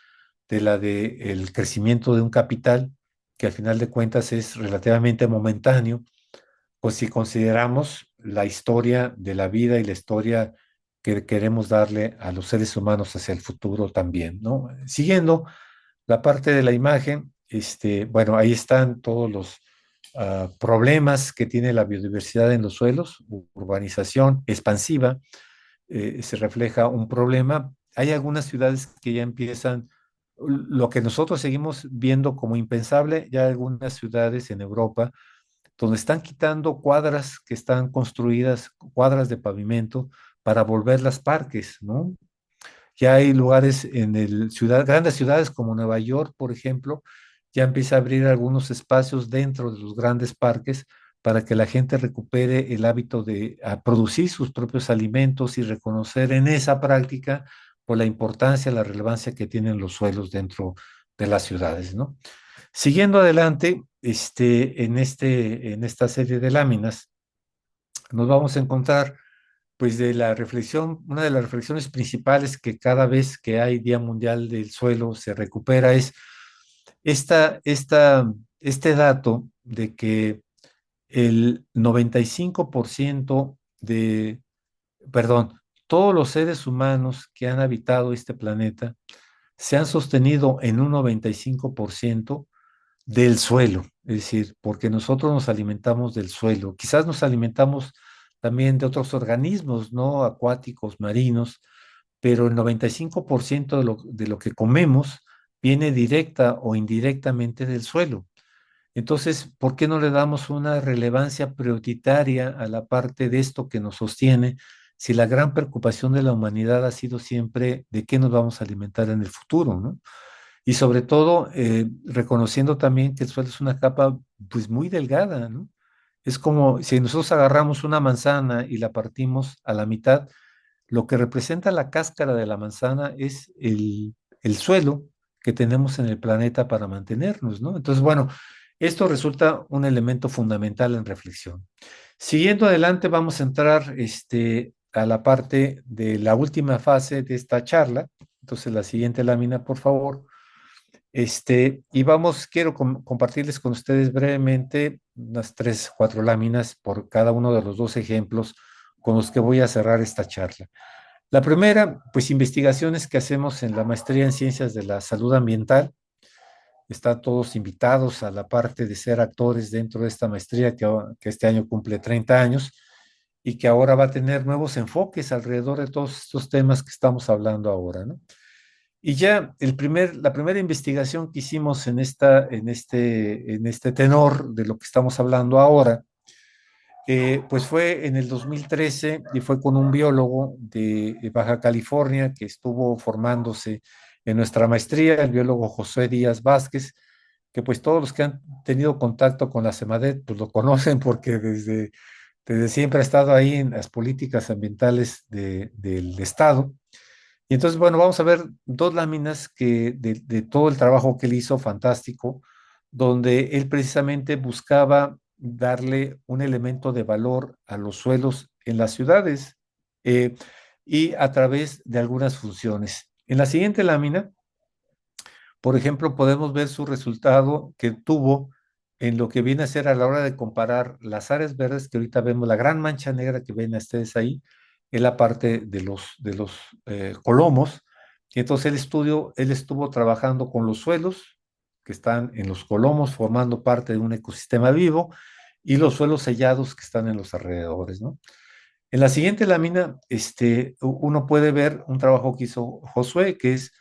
de la del crecimiento de un capital, que al final de cuentas es relativamente momentáneo, pues si consideramos la historia de la vida y la historia que queremos darle a los seres humanos hacia el futuro también, ¿no? Siguiendo la parte de la imagen, bueno, ahí están todos los problemas que tiene la biodiversidad en los suelos, urbanización expansiva, se refleja un problema. Hay algunas ciudades que ya empiezan, lo que nosotros seguimos viendo como impensable, ya algunas ciudades en Europa, donde están quitando cuadras que están construidas, cuadras de pavimento, para volverlas parques, ¿no? Ya hay lugares en grandes ciudades como Nueva York, por ejemplo, ya empieza a abrir algunos espacios dentro de los grandes parques para que la gente recupere el hábito de producir sus propios alimentos y reconocer en esa práctica por la importancia, la relevancia que tienen los suelos dentro de las ciudades, ¿no? Siguiendo adelante, en esta serie de láminas, nos vamos a encontrar, pues, de la reflexión, una de las reflexiones principales que cada vez que hay Día Mundial del Suelo se recupera es esta este dato de que el 95% de, perdón, todos los seres humanos que han habitado este planeta se han sostenido en un 95% del suelo, es decir, porque nosotros nos alimentamos del suelo. Quizás nos alimentamos también de otros organismos, ¿no? Acuáticos, marinos, pero el 95% de lo que comemos viene directa o indirectamente del suelo. Entonces, ¿por qué no le damos una relevancia prioritaria a la parte de esto que nos sostiene si la gran preocupación de la humanidad ha sido siempre de qué nos vamos a alimentar en el futuro, ¿no? Y sobre todo, reconociendo también que el suelo es una capa pues muy delgada, ¿no? Es como si nosotros agarramos una manzana y la partimos a la mitad, lo que representa la cáscara de la manzana es el suelo que tenemos en el planeta para mantenernos, ¿no? Entonces, bueno, esto resulta un elemento fundamental en reflexión. Siguiendo adelante, vamos a entrar a la parte de la última fase de esta charla. Entonces, la siguiente lámina, por favor. Y vamos, quiero compartirles con ustedes brevemente unas 3, 4 láminas por cada uno de los dos ejemplos con los que voy a cerrar esta charla. La primera, pues investigaciones que hacemos en la maestría en ciencias de la salud ambiental. Están todos invitados a la parte de ser actores dentro de esta maestría que este año cumple 30 años y que ahora va a tener nuevos enfoques alrededor de todos estos temas que estamos hablando ahora, ¿no? Y ya la primera investigación que hicimos en este tenor de lo que estamos hablando ahora, pues fue en el 2013 y fue con un biólogo de Baja California que estuvo formándose en nuestra maestría, el biólogo José Díaz Vázquez, que pues todos los que han tenido contacto con la CEMADET pues lo conocen porque desde siempre ha estado ahí en las políticas ambientales del Estado. Y entonces, bueno, vamos a ver dos láminas de todo el trabajo que él hizo, fantástico, donde él precisamente buscaba darle un elemento de valor a los suelos en las ciudades eh, y a través de algunas funciones. En la siguiente lámina, por ejemplo, podemos ver su resultado que tuvo en lo que viene a ser a la hora de comparar las áreas verdes que ahorita vemos, la gran mancha negra que ven ustedes ahí, en la parte de los colomos. Y entonces él estuvo trabajando con los suelos que están en los colomos formando parte de un ecosistema vivo y los suelos sellados que están en los alrededores, ¿no? En la siguiente lámina, uno puede ver un trabajo que hizo Josué, que es,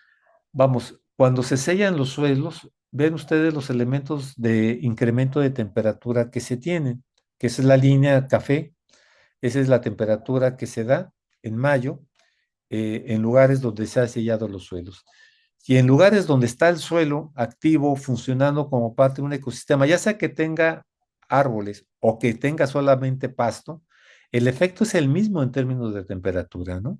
vamos, cuando se sellan los suelos, ven ustedes los elementos de incremento de temperatura que se tienen, que esa es la línea café, esa es la temperatura que se da en mayo en lugares donde se han sellado los suelos. Y en lugares donde está el suelo activo, funcionando como parte de un ecosistema, ya sea que tenga árboles o que tenga solamente pasto, el efecto es el mismo en términos de temperatura, ¿no?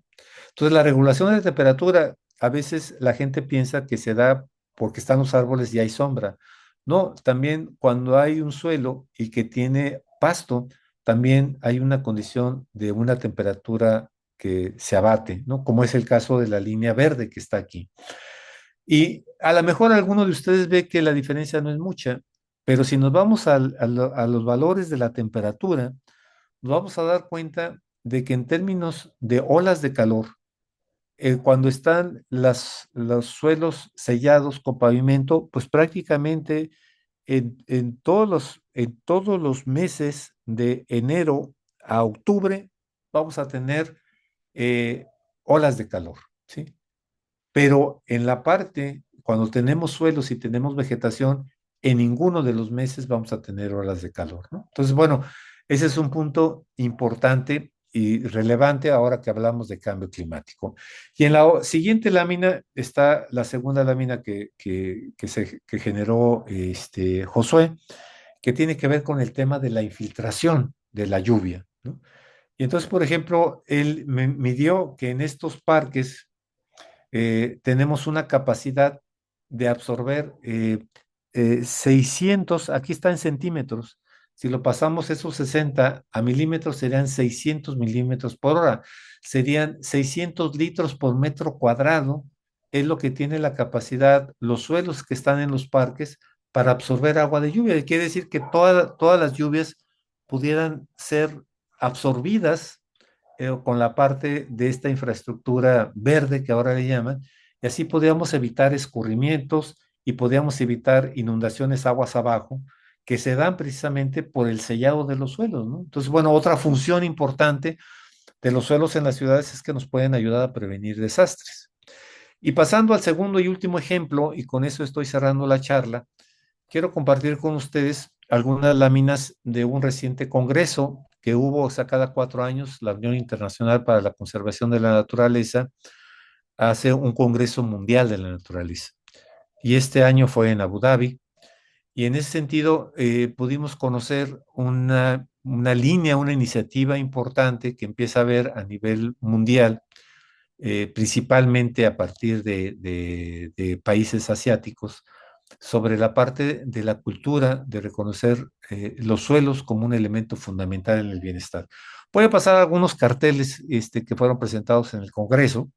Entonces, la regulación de temperatura, a veces la gente piensa que se da porque están los árboles y hay sombra. No, también cuando hay un suelo y que tiene pasto, también hay una condición de una temperatura que se abate, ¿no? Como es el caso de la línea verde que está aquí. Y a lo mejor alguno de ustedes ve que la diferencia no es mucha, pero si nos vamos a los valores de la temperatura, nos vamos a dar cuenta de que en términos de olas de calor, cuando están los suelos sellados con pavimento, pues prácticamente en todos los meses de enero a octubre vamos a tener eh, olas de calor, ¿sí? Pero en la parte, cuando tenemos suelos y tenemos vegetación, en ninguno de los meses vamos a tener olas de calor, ¿no? Entonces, bueno, ese es un punto importante y relevante ahora que hablamos de cambio climático. Y en la siguiente lámina está la segunda lámina que generó Josué, que tiene que ver con el tema de la infiltración de la lluvia, ¿no? Y entonces, por ejemplo, él me midió que en estos parques tenemos una capacidad de absorber 600, aquí está en centímetros, si lo pasamos esos 60 a milímetros serían 600 milímetros por hora, serían 600 litros por metro cuadrado, es lo que tiene la capacidad, los suelos que están en los parques para absorber agua de lluvia. Quiere decir que todas las lluvias pudieran ser absorbidas con la parte de esta infraestructura verde que ahora le llaman, y así podríamos evitar escurrimientos y podríamos evitar inundaciones aguas abajo que se dan precisamente por el sellado de los suelos, ¿no? Entonces, bueno, otra función importante de los suelos en las ciudades es que nos pueden ayudar a prevenir desastres. Y pasando al segundo y último ejemplo, y con eso estoy cerrando la charla, quiero compartir con ustedes algunas láminas de un reciente congreso que hubo, o sea, cada 4 años, la Unión Internacional para la Conservación de la Naturaleza hace un Congreso Mundial de la Naturaleza. Y este año fue en Abu Dhabi. Y en ese sentido, pudimos conocer una línea, una iniciativa importante que empieza a haber a nivel mundial, principalmente a partir de países asiáticos, sobre la parte de la cultura de reconocer los suelos como un elemento fundamental en el bienestar. Voy a pasar algunos carteles que fueron presentados en el Congreso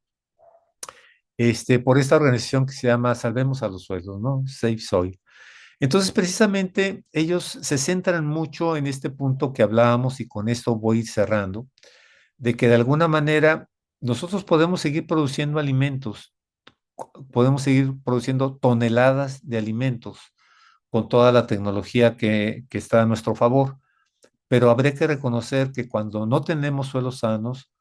por esta organización que se llama Salvemos a los Suelos, ¿no? Save Soil. Entonces, precisamente, ellos se centran mucho en este punto que hablábamos y con esto voy cerrando, de que de alguna manera nosotros podemos seguir produciendo alimentos, podemos seguir produciendo toneladas de alimentos con toda la tecnología que está a nuestro favor, pero habría que reconocer que cuando no tenemos suelos sanos,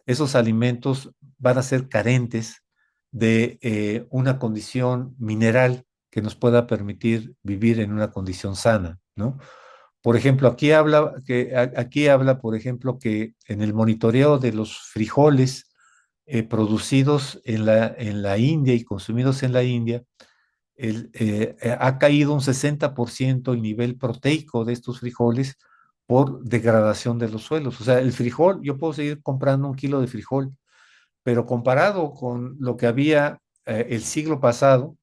esos alimentos van a ser carentes de una condición mineral que nos pueda permitir vivir en una condición sana, ¿no? Por ejemplo, aquí habla, por ejemplo, que en el monitoreo de los frijoles producidos en la India y consumidos en la India, ha caído un 60% el nivel proteico de estos frijoles por degradación de los suelos. O sea, el frijol, yo puedo seguir comprando 1 kilo de frijol, pero comparado con lo que había el siglo pasado,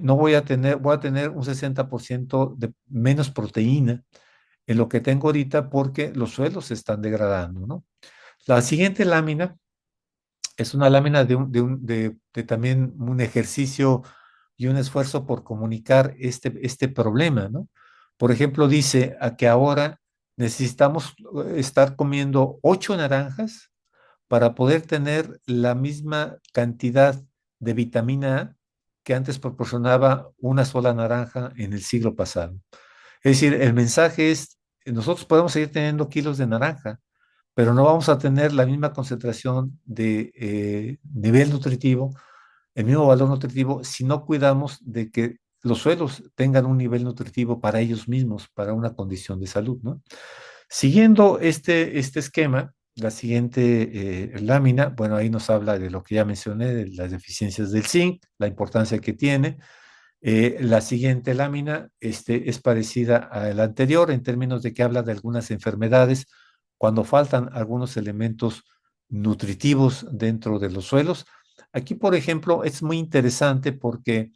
no voy a tener un 60% de menos proteína en lo que tengo ahorita porque los suelos se están degradando, ¿no? La siguiente lámina es una lámina de también un ejercicio y un esfuerzo por comunicar este problema, ¿no? Por ejemplo, dice a que ahora necesitamos estar comiendo 8 naranjas para poder tener la misma cantidad de vitamina A que antes proporcionaba una sola naranja en el siglo pasado. Es decir, el mensaje es, nosotros podemos seguir teniendo kilos de naranja, pero no vamos a tener la misma concentración de nivel nutritivo, el mismo valor nutritivo, si no cuidamos de que los suelos tengan un nivel nutritivo para ellos mismos, para una condición de salud, ¿no? Siguiendo este esquema, la siguiente lámina, bueno, ahí nos habla de lo que ya mencioné, de las deficiencias del zinc, la importancia que tiene. La siguiente lámina es parecida a la anterior en términos de que habla de algunas enfermedades cuando faltan algunos elementos nutritivos dentro de los suelos. Aquí, por ejemplo, es muy interesante porque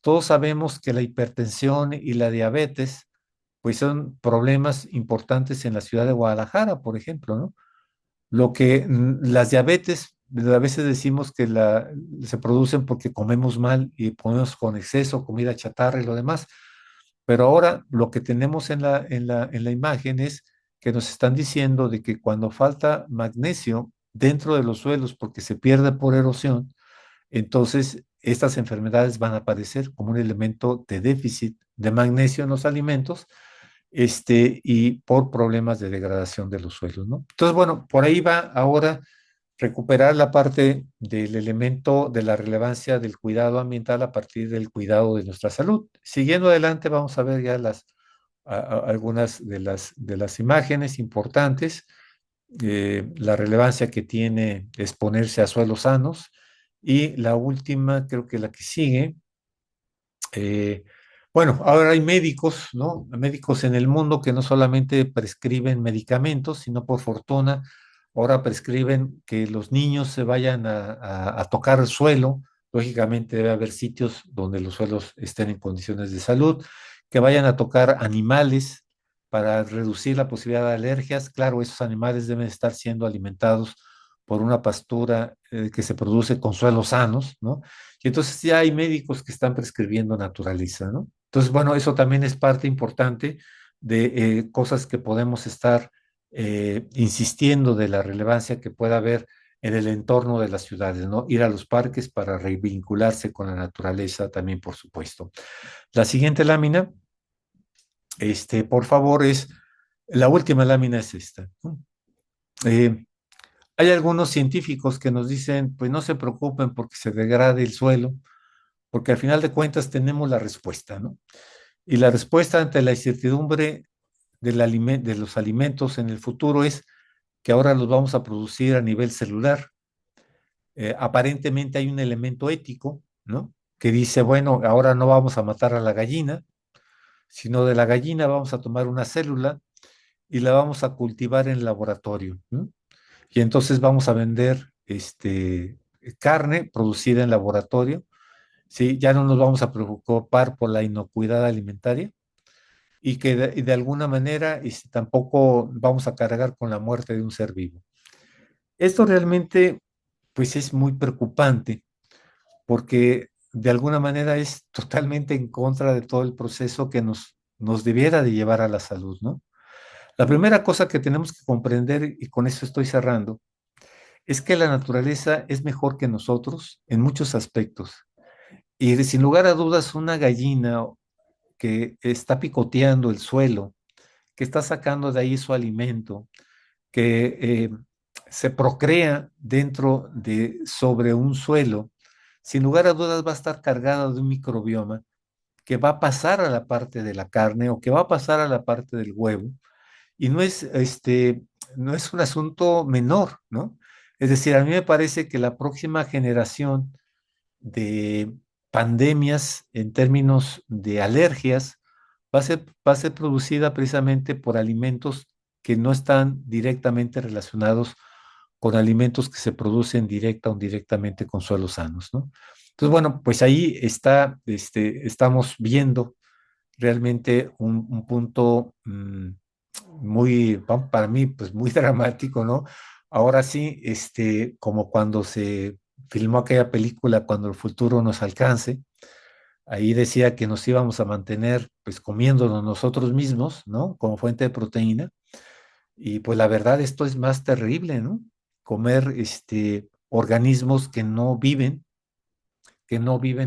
todos sabemos que la hipertensión y la diabetes pues son problemas importantes en la ciudad de Guadalajara, por ejemplo, ¿no? Las diabetes, a veces decimos que se producen porque comemos mal y comemos con exceso, comida chatarra y lo demás, pero ahora lo que tenemos en la imagen es que nos están diciendo de que cuando falta magnesio dentro de los suelos porque se pierde por erosión, entonces estas enfermedades van a aparecer como un elemento de déficit de magnesio en los alimentos y por problemas de degradación de los suelos, ¿no? Entonces, bueno, por ahí va ahora recuperar la parte del elemento de la relevancia del cuidado ambiental a partir del cuidado de nuestra salud. Siguiendo adelante, vamos a ver ya algunas de las imágenes importantes, la relevancia que tiene exponerse a suelos sanos, y la última, creo que la que sigue, bueno, ahora hay médicos, ¿no? Médicos en el mundo que no solamente prescriben medicamentos, sino por fortuna, ahora prescriben que los niños se vayan a tocar el suelo. Lógicamente debe haber sitios donde los suelos estén en condiciones de salud, que vayan a tocar animales para reducir la posibilidad de alergias. Claro, esos animales deben estar siendo alimentados por una pastura que se produce con suelos sanos, ¿no? Y entonces ya hay médicos que están prescribiendo naturaliza, ¿no? Entonces, bueno, eso también es parte importante de cosas que podemos estar insistiendo de la relevancia que pueda haber en el entorno de las ciudades, ¿no? Ir a los parques para revincularse con la naturaleza también, por supuesto. La siguiente lámina, por favor, la última lámina es esta, ¿no? Eh, Hay algunos científicos que nos dicen, pues no se preocupen porque se degrade el suelo, porque al final de cuentas tenemos la respuesta, ¿no? Y la respuesta ante la incertidumbre de los alimentos en el futuro es que ahora los vamos a producir a nivel celular. Aparentemente hay un elemento ético, ¿no? Que dice, bueno, ahora no vamos a matar a la gallina, sino de la gallina vamos a tomar una célula y la vamos a cultivar en el laboratorio, ¿no? Y entonces vamos a vender carne producida en laboratorio, ¿sí? Ya no nos vamos a preocupar por la inocuidad alimentaria y que de alguna manera tampoco vamos a cargar con la muerte de un ser vivo. Esto realmente, pues es muy preocupante porque de alguna manera es totalmente en contra de todo el proceso que nos debiera de llevar a la salud, ¿no? La primera cosa que tenemos que comprender, y con eso estoy cerrando, es que la naturaleza es mejor que nosotros en muchos aspectos. Y sin lugar a dudas, una gallina que está picoteando el suelo, que está sacando de ahí su alimento, que se procrea sobre un suelo, sin lugar a dudas va a estar cargada de un microbioma que va a pasar a la parte de la carne o que va a pasar a la parte del huevo. Y no es un asunto menor, ¿no? Es decir, a mí me parece que la próxima generación de pandemias en términos de alergias va a ser producida precisamente por alimentos que no están directamente relacionados con alimentos que se producen directa o indirectamente con suelos sanos, ¿no? Entonces, bueno, pues ahí estamos viendo realmente un punto para mí, pues muy dramático, ¿no? Ahora sí, como cuando se filmó aquella película Cuando el futuro nos alcance, ahí decía que nos íbamos a mantener pues comiéndonos nosotros mismos, ¿no? Como fuente de proteína. Y pues la verdad esto es más terrible, ¿no? Comer organismos que no viven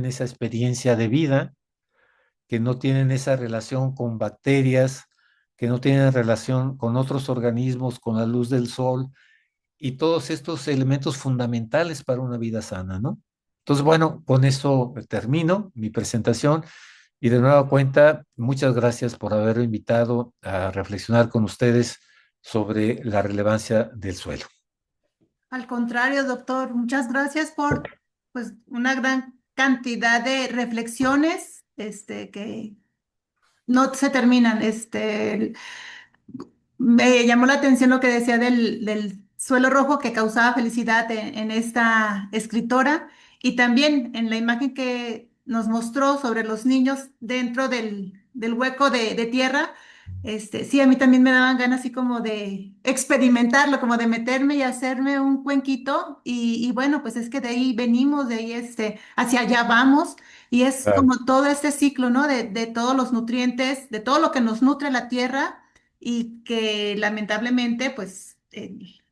esa experiencia de vida, que no tienen esa relación con bacterias, que no tienen relación con otros organismos, con la luz del sol y todos estos elementos fundamentales para una vida sana, ¿no? Entonces, bueno, con eso termino mi presentación y de nueva cuenta, muchas gracias por haberme invitado a reflexionar con ustedes sobre la relevancia del suelo. Al contrario, doctor, muchas gracias por pues una gran cantidad de reflexiones, que no se terminan. Me llamó la atención lo que decía del suelo rojo que causaba felicidad en esta escritora y también en la imagen que nos mostró sobre los niños dentro del hueco de tierra. Sí, a mí también me daban ganas así como de experimentarlo, como de meterme y hacerme un cuenquito y bueno, pues es que de ahí venimos, de ahí hacia allá vamos. Y es Claro. como todo este ciclo, ¿no? De todos los nutrientes, de todo lo que nos nutre la tierra y que lamentablemente pues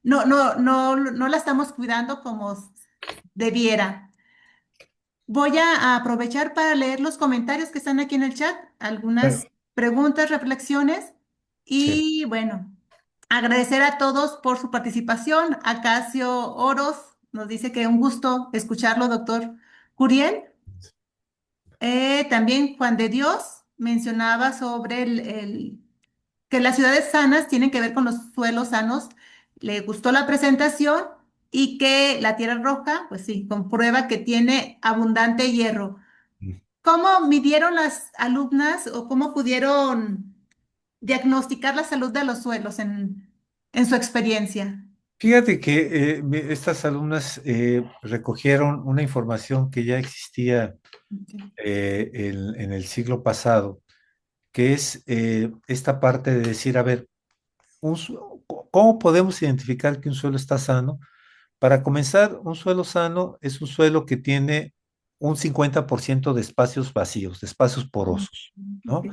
no la estamos cuidando como debiera. Voy a aprovechar para leer los comentarios que están aquí en el chat, algunas Bueno, preguntas, reflexiones sí. y bueno, agradecer a todos por su participación. Acacio Oros nos dice que un gusto escucharlo, doctor Curiel. También Juan de Dios mencionaba sobre que las ciudades sanas tienen que ver con los suelos sanos. Le gustó la presentación y que la tierra roja, pues sí, comprueba que tiene abundante hierro. ¿Cómo midieron las alumnas o cómo pudieron diagnosticar la salud de los suelos en su experiencia? Fíjate que estas alumnas recogieron una información que ya existía Ok. en el siglo pasado, que es esta parte de decir, a ver, ¿cómo podemos identificar que un suelo está sano? Para comenzar, un suelo sano es un suelo que tiene un 50% de espacios vacíos, de espacios Mm, porosos, ok. ¿no?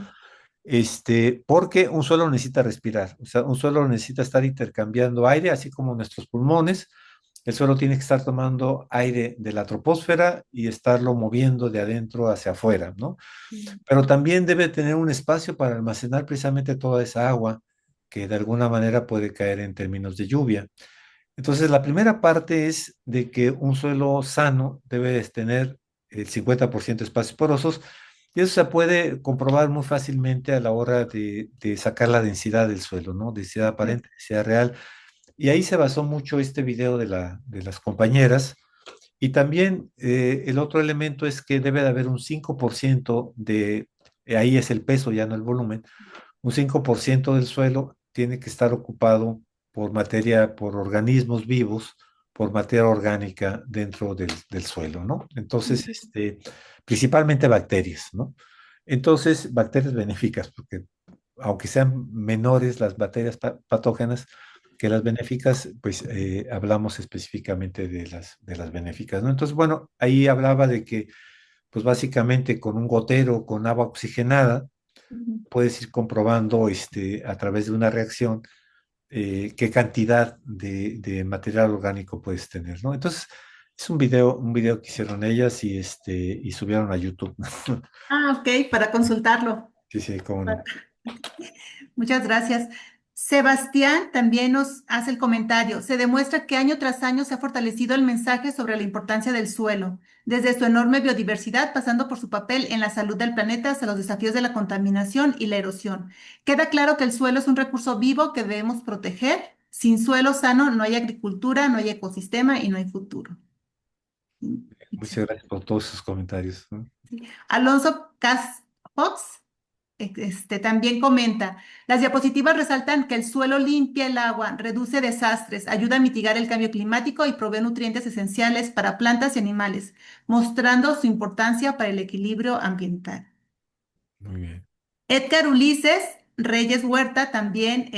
Porque un suelo necesita respirar, o sea, un suelo necesita estar intercambiando aire, así como nuestros pulmones. El suelo tiene que estar tomando aire de la troposfera y estarlo moviendo de adentro hacia afuera, ¿no? Mm, Pero también debe tener un espacio para almacenar precisamente toda esa agua que de alguna manera puede caer en términos de lluvia. Entonces, la primera parte es de que un suelo sano debe de tener el 50% de espacios porosos, y eso se puede comprobar muy fácilmente a la hora de sacar la densidad del suelo, ¿no? Densidad ok. aparente, densidad real. Y ahí se basó mucho este video de las compañeras. Y también el otro elemento es que debe de haber un 5% ahí es el peso, ya no el volumen, un 5% del suelo tiene que estar ocupado por materia, por organismos vivos, por materia orgánica dentro del suelo, ¿no? Entonces, principalmente bacterias, ¿no? Entonces, bacterias benéficas, porque aunque sean menores las bacterias patógenas que las benéficas, pues hablamos específicamente de las benéficas, ¿no? Entonces, bueno, ahí hablaba de que, pues básicamente con un gotero, con agua oxigenada, Ujú. puedes ir comprobando a través de una reacción qué cantidad de material orgánico puedes tener, ¿no? Entonces, es un video que hicieron ellas y subieron a YouTube. Ah, ok, para consultarlo. Sí, sí, cómo no. Muchas gracias. Sebastián también nos hace el comentario. Se demuestra que año tras año se ha fortalecido el mensaje sobre la importancia del suelo, desde su enorme biodiversidad, pasando por su papel en la salud del planeta hasta los desafíos de la contaminación y la erosión. Queda claro que el suelo es un recurso vivo que debemos proteger. Sin suelo sano no hay agricultura, no hay ecosistema y no hay futuro. Muchas gracias por todos sus comentarios, ¿no? Alonso Fox también comenta, las diapositivas resaltan que el suelo limpia el agua, reduce desastres, ayuda a mitigar el cambio climático y provee nutrientes esenciales para plantas y animales, mostrando su importancia para el equilibrio ambiental. Muy bien. Edgar Ulises Reyes Huerta también,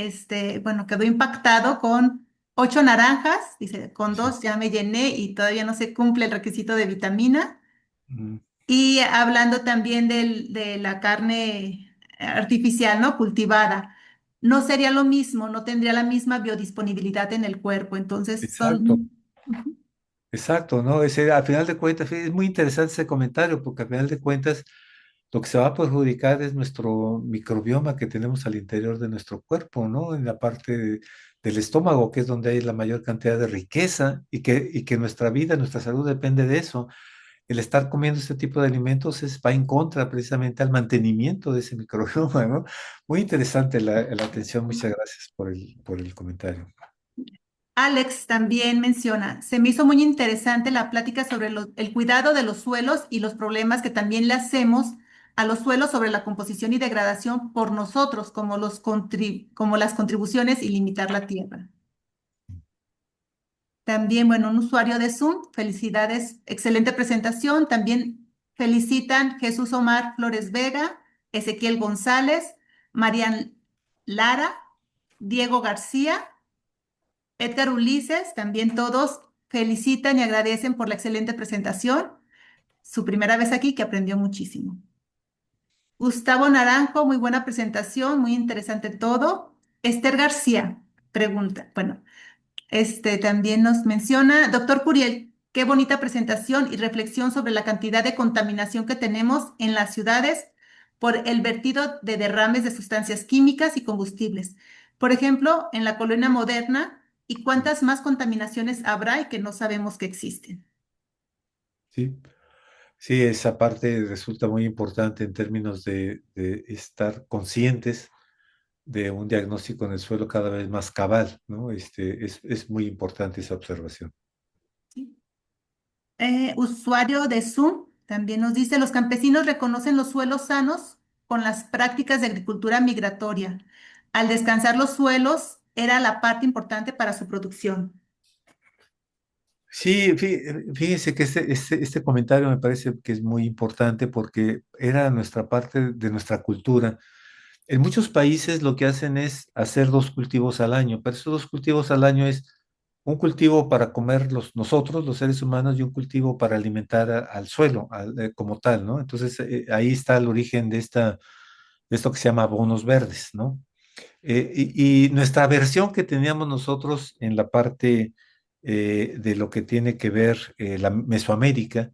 bueno, quedó impactado con 8 naranjas, dice, Sí, con sí. 2 ya me llené y todavía no se cumple el requisito de vitamina. Mm, Y hablando también de la carne artificial, ¿no? Cultivada, no sería lo mismo, no tendría la misma biodisponibilidad en el cuerpo. Entonces, exacto. son... Ujú. Exacto, ¿no? Ese, al final de cuentas, es muy interesante ese comentario, porque al final de cuentas, lo que se va a perjudicar es nuestro microbioma que tenemos al interior de nuestro cuerpo, ¿no? En la parte del estómago, que es donde hay la mayor cantidad de riqueza y que nuestra vida, nuestra salud depende de eso. El estar comiendo este tipo de alimentos va en contra precisamente al mantenimiento de ese microbioma, ¿no? Muy interesante la atención, muchas gracias por el comentario. Alex también menciona, se me hizo muy interesante la plática sobre el cuidado de los suelos y los problemas que también le hacemos a los suelos sobre la composición y degradación por nosotros, como, como las contribuciones y limitar la tierra. También, bueno, un usuario de Zoom, felicidades, excelente presentación. También felicitan Jesús Omar Flores Vega, Ezequiel González, Marian Lara, Diego García, Edgar Ulises, también todos felicitan y agradecen por la excelente presentación. Su primera vez aquí que aprendió muchísimo. Gustavo Naranjo, muy buena presentación, muy interesante todo. Esther García, pregunta, bueno, también nos menciona, doctor Curiel, qué bonita presentación y reflexión sobre la cantidad de contaminación que tenemos en las ciudades por el vertido de derrames de sustancias químicas y combustibles. Por ejemplo, en la colonia moderna, ¿y cuántas más contaminaciones habrá y que no sabemos que existen? Sí. Sí, esa parte resulta muy importante en términos de estar conscientes de un diagnóstico en el suelo cada vez más cabal, ¿no? Es muy importante esa observación. ¿Sí? Usuario de Zoom también nos dice, los campesinos reconocen los suelos sanos con las prácticas de agricultura migratoria. Al descansar los suelos era la parte importante para su producción. Sí, fíjese que este comentario me parece que es muy importante porque era nuestra parte de nuestra cultura. En muchos países lo que hacen es hacer 2 cultivos al año, pero esos 2 cultivos al año es un cultivo para comer nosotros, los seres humanos, y un cultivo para alimentar al suelo como tal, ¿no? Entonces, ahí está el origen de esto que se llama abonos verdes, ¿no? Y nuestra versión que teníamos nosotros en la parte de lo que tiene que ver la Mesoamérica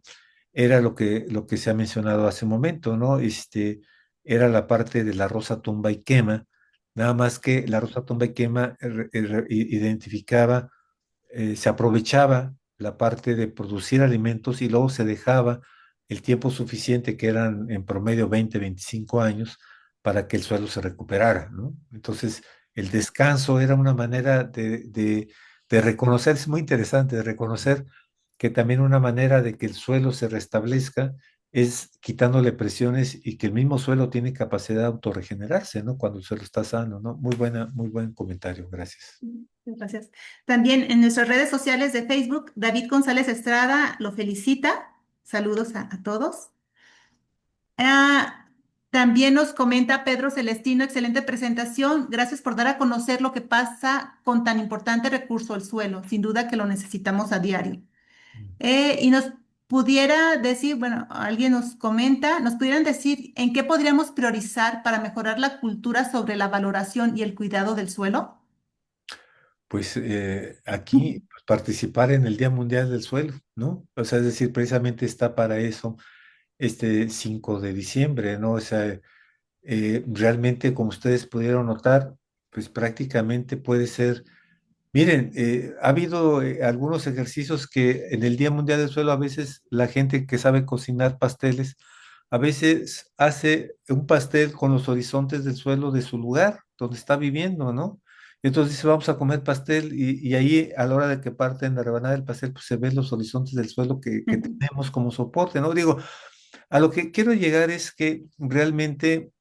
era lo que se ha mencionado hace un momento, ¿no? Era la parte de la rosa tumba y quema, nada más que la rosa tumba y quema identificaba, se aprovechaba la parte de producir alimentos y luego se dejaba el tiempo suficiente, que eran en promedio 20, 25 años, para que el suelo se recuperara, ¿no? Entonces, el descanso era una manera de reconocer, es muy interesante, de reconocer que también una manera de que el suelo se restablezca es quitándole presiones y que el mismo suelo tiene capacidad de autorregenerarse, ¿no? Cuando el suelo está sano, ¿no? Muy buen comentario, gracias. Gracias. También en nuestras redes sociales de Facebook, David González Estrada lo felicita. Saludos a todos. Ah, también nos comenta Pedro Celestino, excelente presentación. Gracias por dar a conocer lo que pasa con tan importante recurso, el suelo. Sin duda que lo necesitamos a diario. Y nos pudiera decir, bueno, alguien nos comenta, nos pudieran decir en qué podríamos priorizar para mejorar la cultura sobre la valoración y el cuidado del suelo. Pues aquí pues, participar en el Día Mundial del Suelo, ¿no? O sea, es decir, precisamente está para eso este 5 de diciembre, ¿no? O sea, realmente, como ustedes pudieron notar, pues prácticamente puede ser. Miren, ha habido algunos ejercicios que en el Día Mundial del Suelo a veces la gente que sabe cocinar pasteles, a veces hace un pastel con los horizontes del suelo de su lugar, donde está viviendo, ¿no? Y entonces dice, vamos a comer pastel y ahí a la hora de que parten la rebanada del pastel, pues se ven los horizontes del suelo que tenemos como soporte, ¿no? Digo, a lo que quiero llegar es que realmente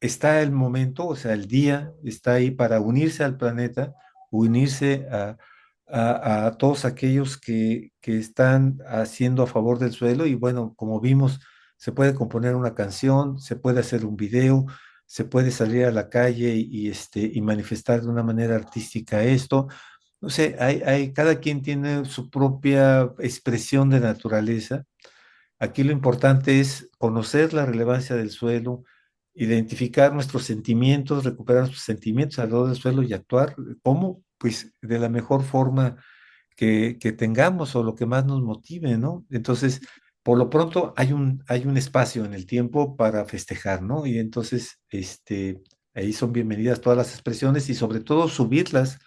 está el momento, o sea, el día está ahí para unirse al planeta, unirse a todos aquellos que están haciendo a favor del suelo y bueno, como vimos, se puede componer una canción, se puede hacer un video, se puede salir a la calle y manifestar de una manera artística esto. No sé, cada quien tiene su propia expresión de naturaleza. Aquí lo importante es conocer la relevancia del suelo, identificar nuestros sentimientos, recuperar nuestros sentimientos alrededor del suelo y actuar como, pues, de la mejor forma que tengamos o lo que más nos motive, ¿no? Entonces, por lo pronto hay un espacio en el tiempo para festejar, ¿no? Y entonces, ahí son bienvenidas todas las expresiones y sobre todo subirlas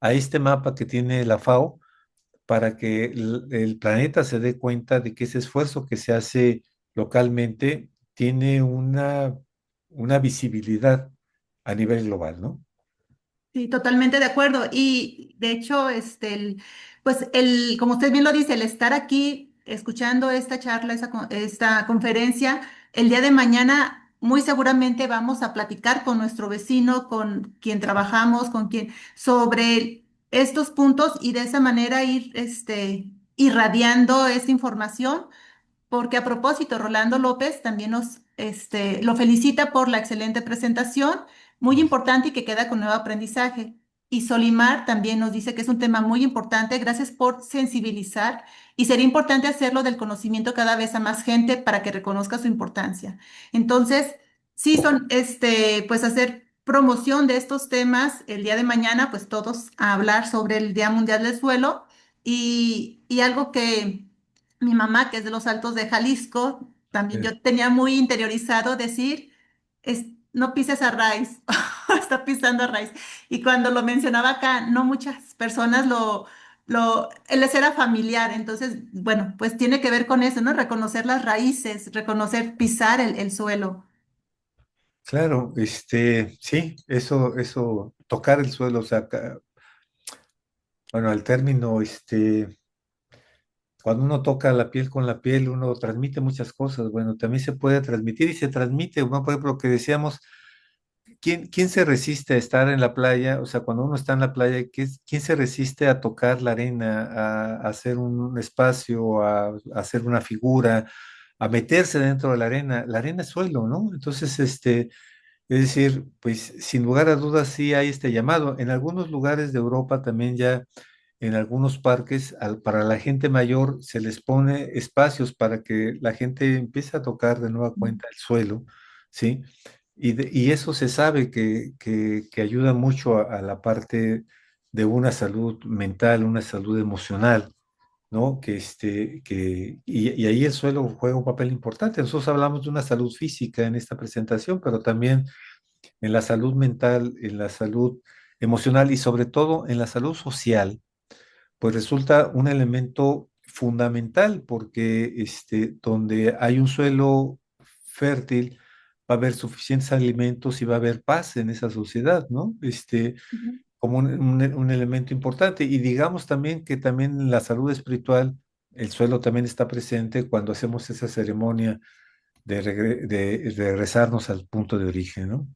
a este mapa que tiene la FAO para que el planeta se dé cuenta de que ese esfuerzo que se hace localmente tiene una visibilidad a nivel global, ¿no? Sí, totalmente de acuerdo. Y de hecho, como usted bien lo dice, el estar aquí escuchando esta charla, esta conferencia, el día de mañana muy seguramente vamos a platicar con nuestro vecino, con quien trabajamos, con quien, sobre estos puntos y de esa manera ir, irradiando esta información porque a propósito, Rolando López también lo felicita por la excelente presentación, muy importante y que queda con nuevo aprendizaje. Y Solimar también nos dice que es un tema muy importante. Gracias por sensibilizar y sería importante hacerlo del conocimiento cada vez a más gente para que reconozca su importancia. Entonces, sí son, pues hacer promoción de estos temas el día de mañana, pues todos a hablar sobre el Día Mundial del Suelo y algo que mi mamá, que es de los Altos de Jalisco, también Eh, yo tenía muy interiorizado decir, no pises a raíz, está pisando a raíz. Y cuando lo mencionaba acá, no muchas personas él les era familiar, entonces, bueno, pues tiene que ver con eso, ¿no? Reconocer las raíces, reconocer pisar el suelo. claro, sí, tocar el suelo, o sea, bueno, el término, cuando uno toca la piel con la piel, uno transmite muchas cosas. Bueno, también se puede transmitir y se transmite, ¿no? Por ejemplo, lo que decíamos. ¿Quién se resiste a estar en la playa? O sea, cuando uno está en la playa, ¿quién se resiste a tocar la arena, a hacer un espacio, a hacer una figura, a meterse dentro de la arena? La arena es suelo, ¿no? Entonces, es decir, pues sin lugar a dudas sí hay este llamado. En algunos lugares de Europa también ya en algunos parques para la gente mayor se les pone espacios para que la gente empiece a tocar de nueva cuenta el suelo, ¿sí? Y eso se sabe que ayuda mucho a la parte de una salud mental, una salud emocional, ¿no? Y ahí el suelo juega un papel importante. Nosotros hablamos de una salud física en esta presentación, pero también en la salud mental, en la salud emocional y sobre todo en la salud social, pues resulta un elemento fundamental porque donde hay un suelo fértil, va a haber suficientes alimentos y va a haber paz en esa sociedad, ¿no? Ujú. Como un elemento importante. Y digamos también que también en la salud espiritual, el suelo también está presente cuando hacemos esa ceremonia de regresarnos al punto de origen, ¿no?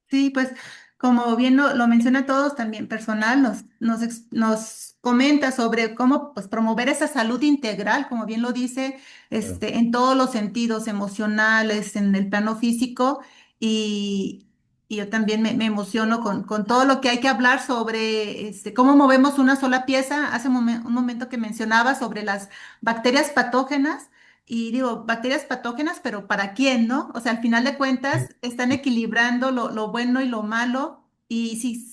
Sí, pues como bien lo menciona todos, también personal nos comenta sobre cómo pues, promover esa salud integral, como bien lo dice, Claro. en todos los sentidos emocionales, en el plano físico, y, y yo también me emociono con todo lo que hay que hablar sobre cómo movemos una sola pieza. Hace un momento que mencionaba sobre las bacterias patógenas. Y digo, bacterias patógenas, pero ¿para quién, no? O sea, al final de Sí, cuentas, están sí, equilibrando lo bueno y lo malo. Y si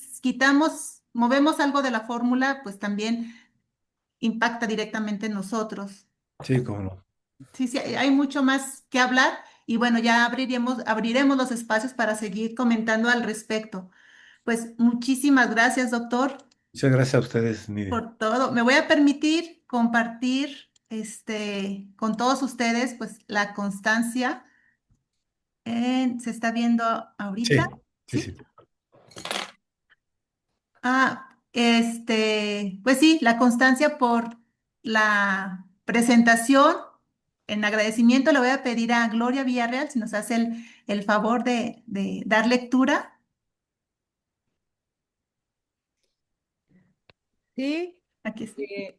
movemos algo de la fórmula, pues también impacta directamente en nosotros. sí, cómo no. Sí, sí, hay mucho más que hablar. Y bueno, ya abriremos los espacios para seguir comentando al respecto. Pues muchísimas gracias, doctor, Muchas gracias a ustedes, Nidia. por todo. Me voy a permitir compartir con todos ustedes, pues, la constancia. Se está viendo ahorita, Sí, sí, ¿sí? sí. Pues sí, la constancia por la presentación. En agradecimiento le voy a pedir a Gloria Villarreal si nos hace el favor de dar lectura. Sí. Aquí está. eh,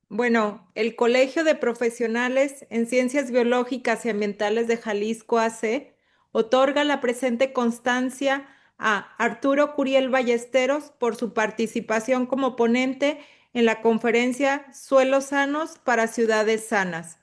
Bueno, el Colegio de Profesionales en Ciencias Biológicas y Ambientales de Jalisco AC otorga la presente constancia a Arturo Curiel Ballesteros por su participación como ponente en la conferencia Suelos Sanos para Ciudades Sanas.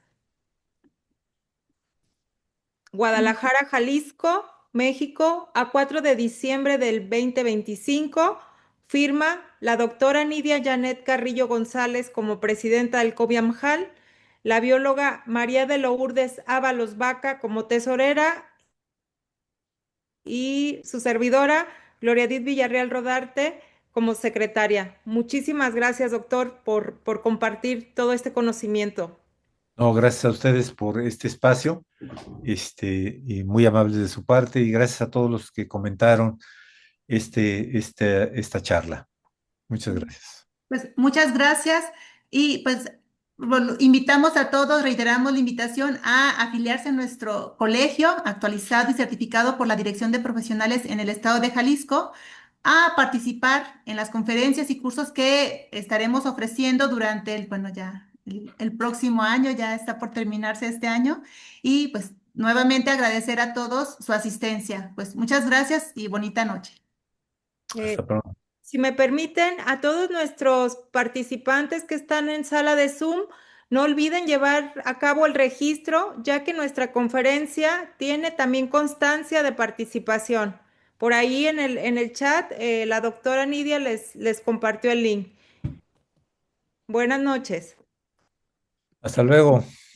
Guadalajara, Jalisco, México, a 4 de diciembre del 2025. Firma la doctora Nidia Janet Carrillo González como presidenta del COBIAMJAL, la bióloga María de Lourdes Ábalos Vaca como tesorera y su servidora Gloria Edith Villarreal Rodarte como secretaria. Muchísimas gracias, doctor, por compartir todo este conocimiento. No, gracias a ustedes por este espacio, y muy amables de su parte, y gracias a todos los que comentaron esta charla. Muchas gracias. Pues muchas gracias y pues invitamos a todos, reiteramos la invitación a afiliarse a nuestro colegio actualizado y certificado por la Dirección de Profesionales en el Estado de Jalisco, a participar en las conferencias y cursos que estaremos ofreciendo durante bueno, ya el próximo año, ya está por terminarse este año, y pues nuevamente agradecer a todos su asistencia. Pues muchas gracias y bonita noche. Hasta Eh, pronto. Si me permiten, a todos nuestros participantes que están en sala de Zoom, no olviden llevar a cabo el registro, ya que nuestra conferencia tiene también constancia de participación. Por ahí en el chat, la doctora Nidia les compartió el link. Buenas noches. Hasta luego.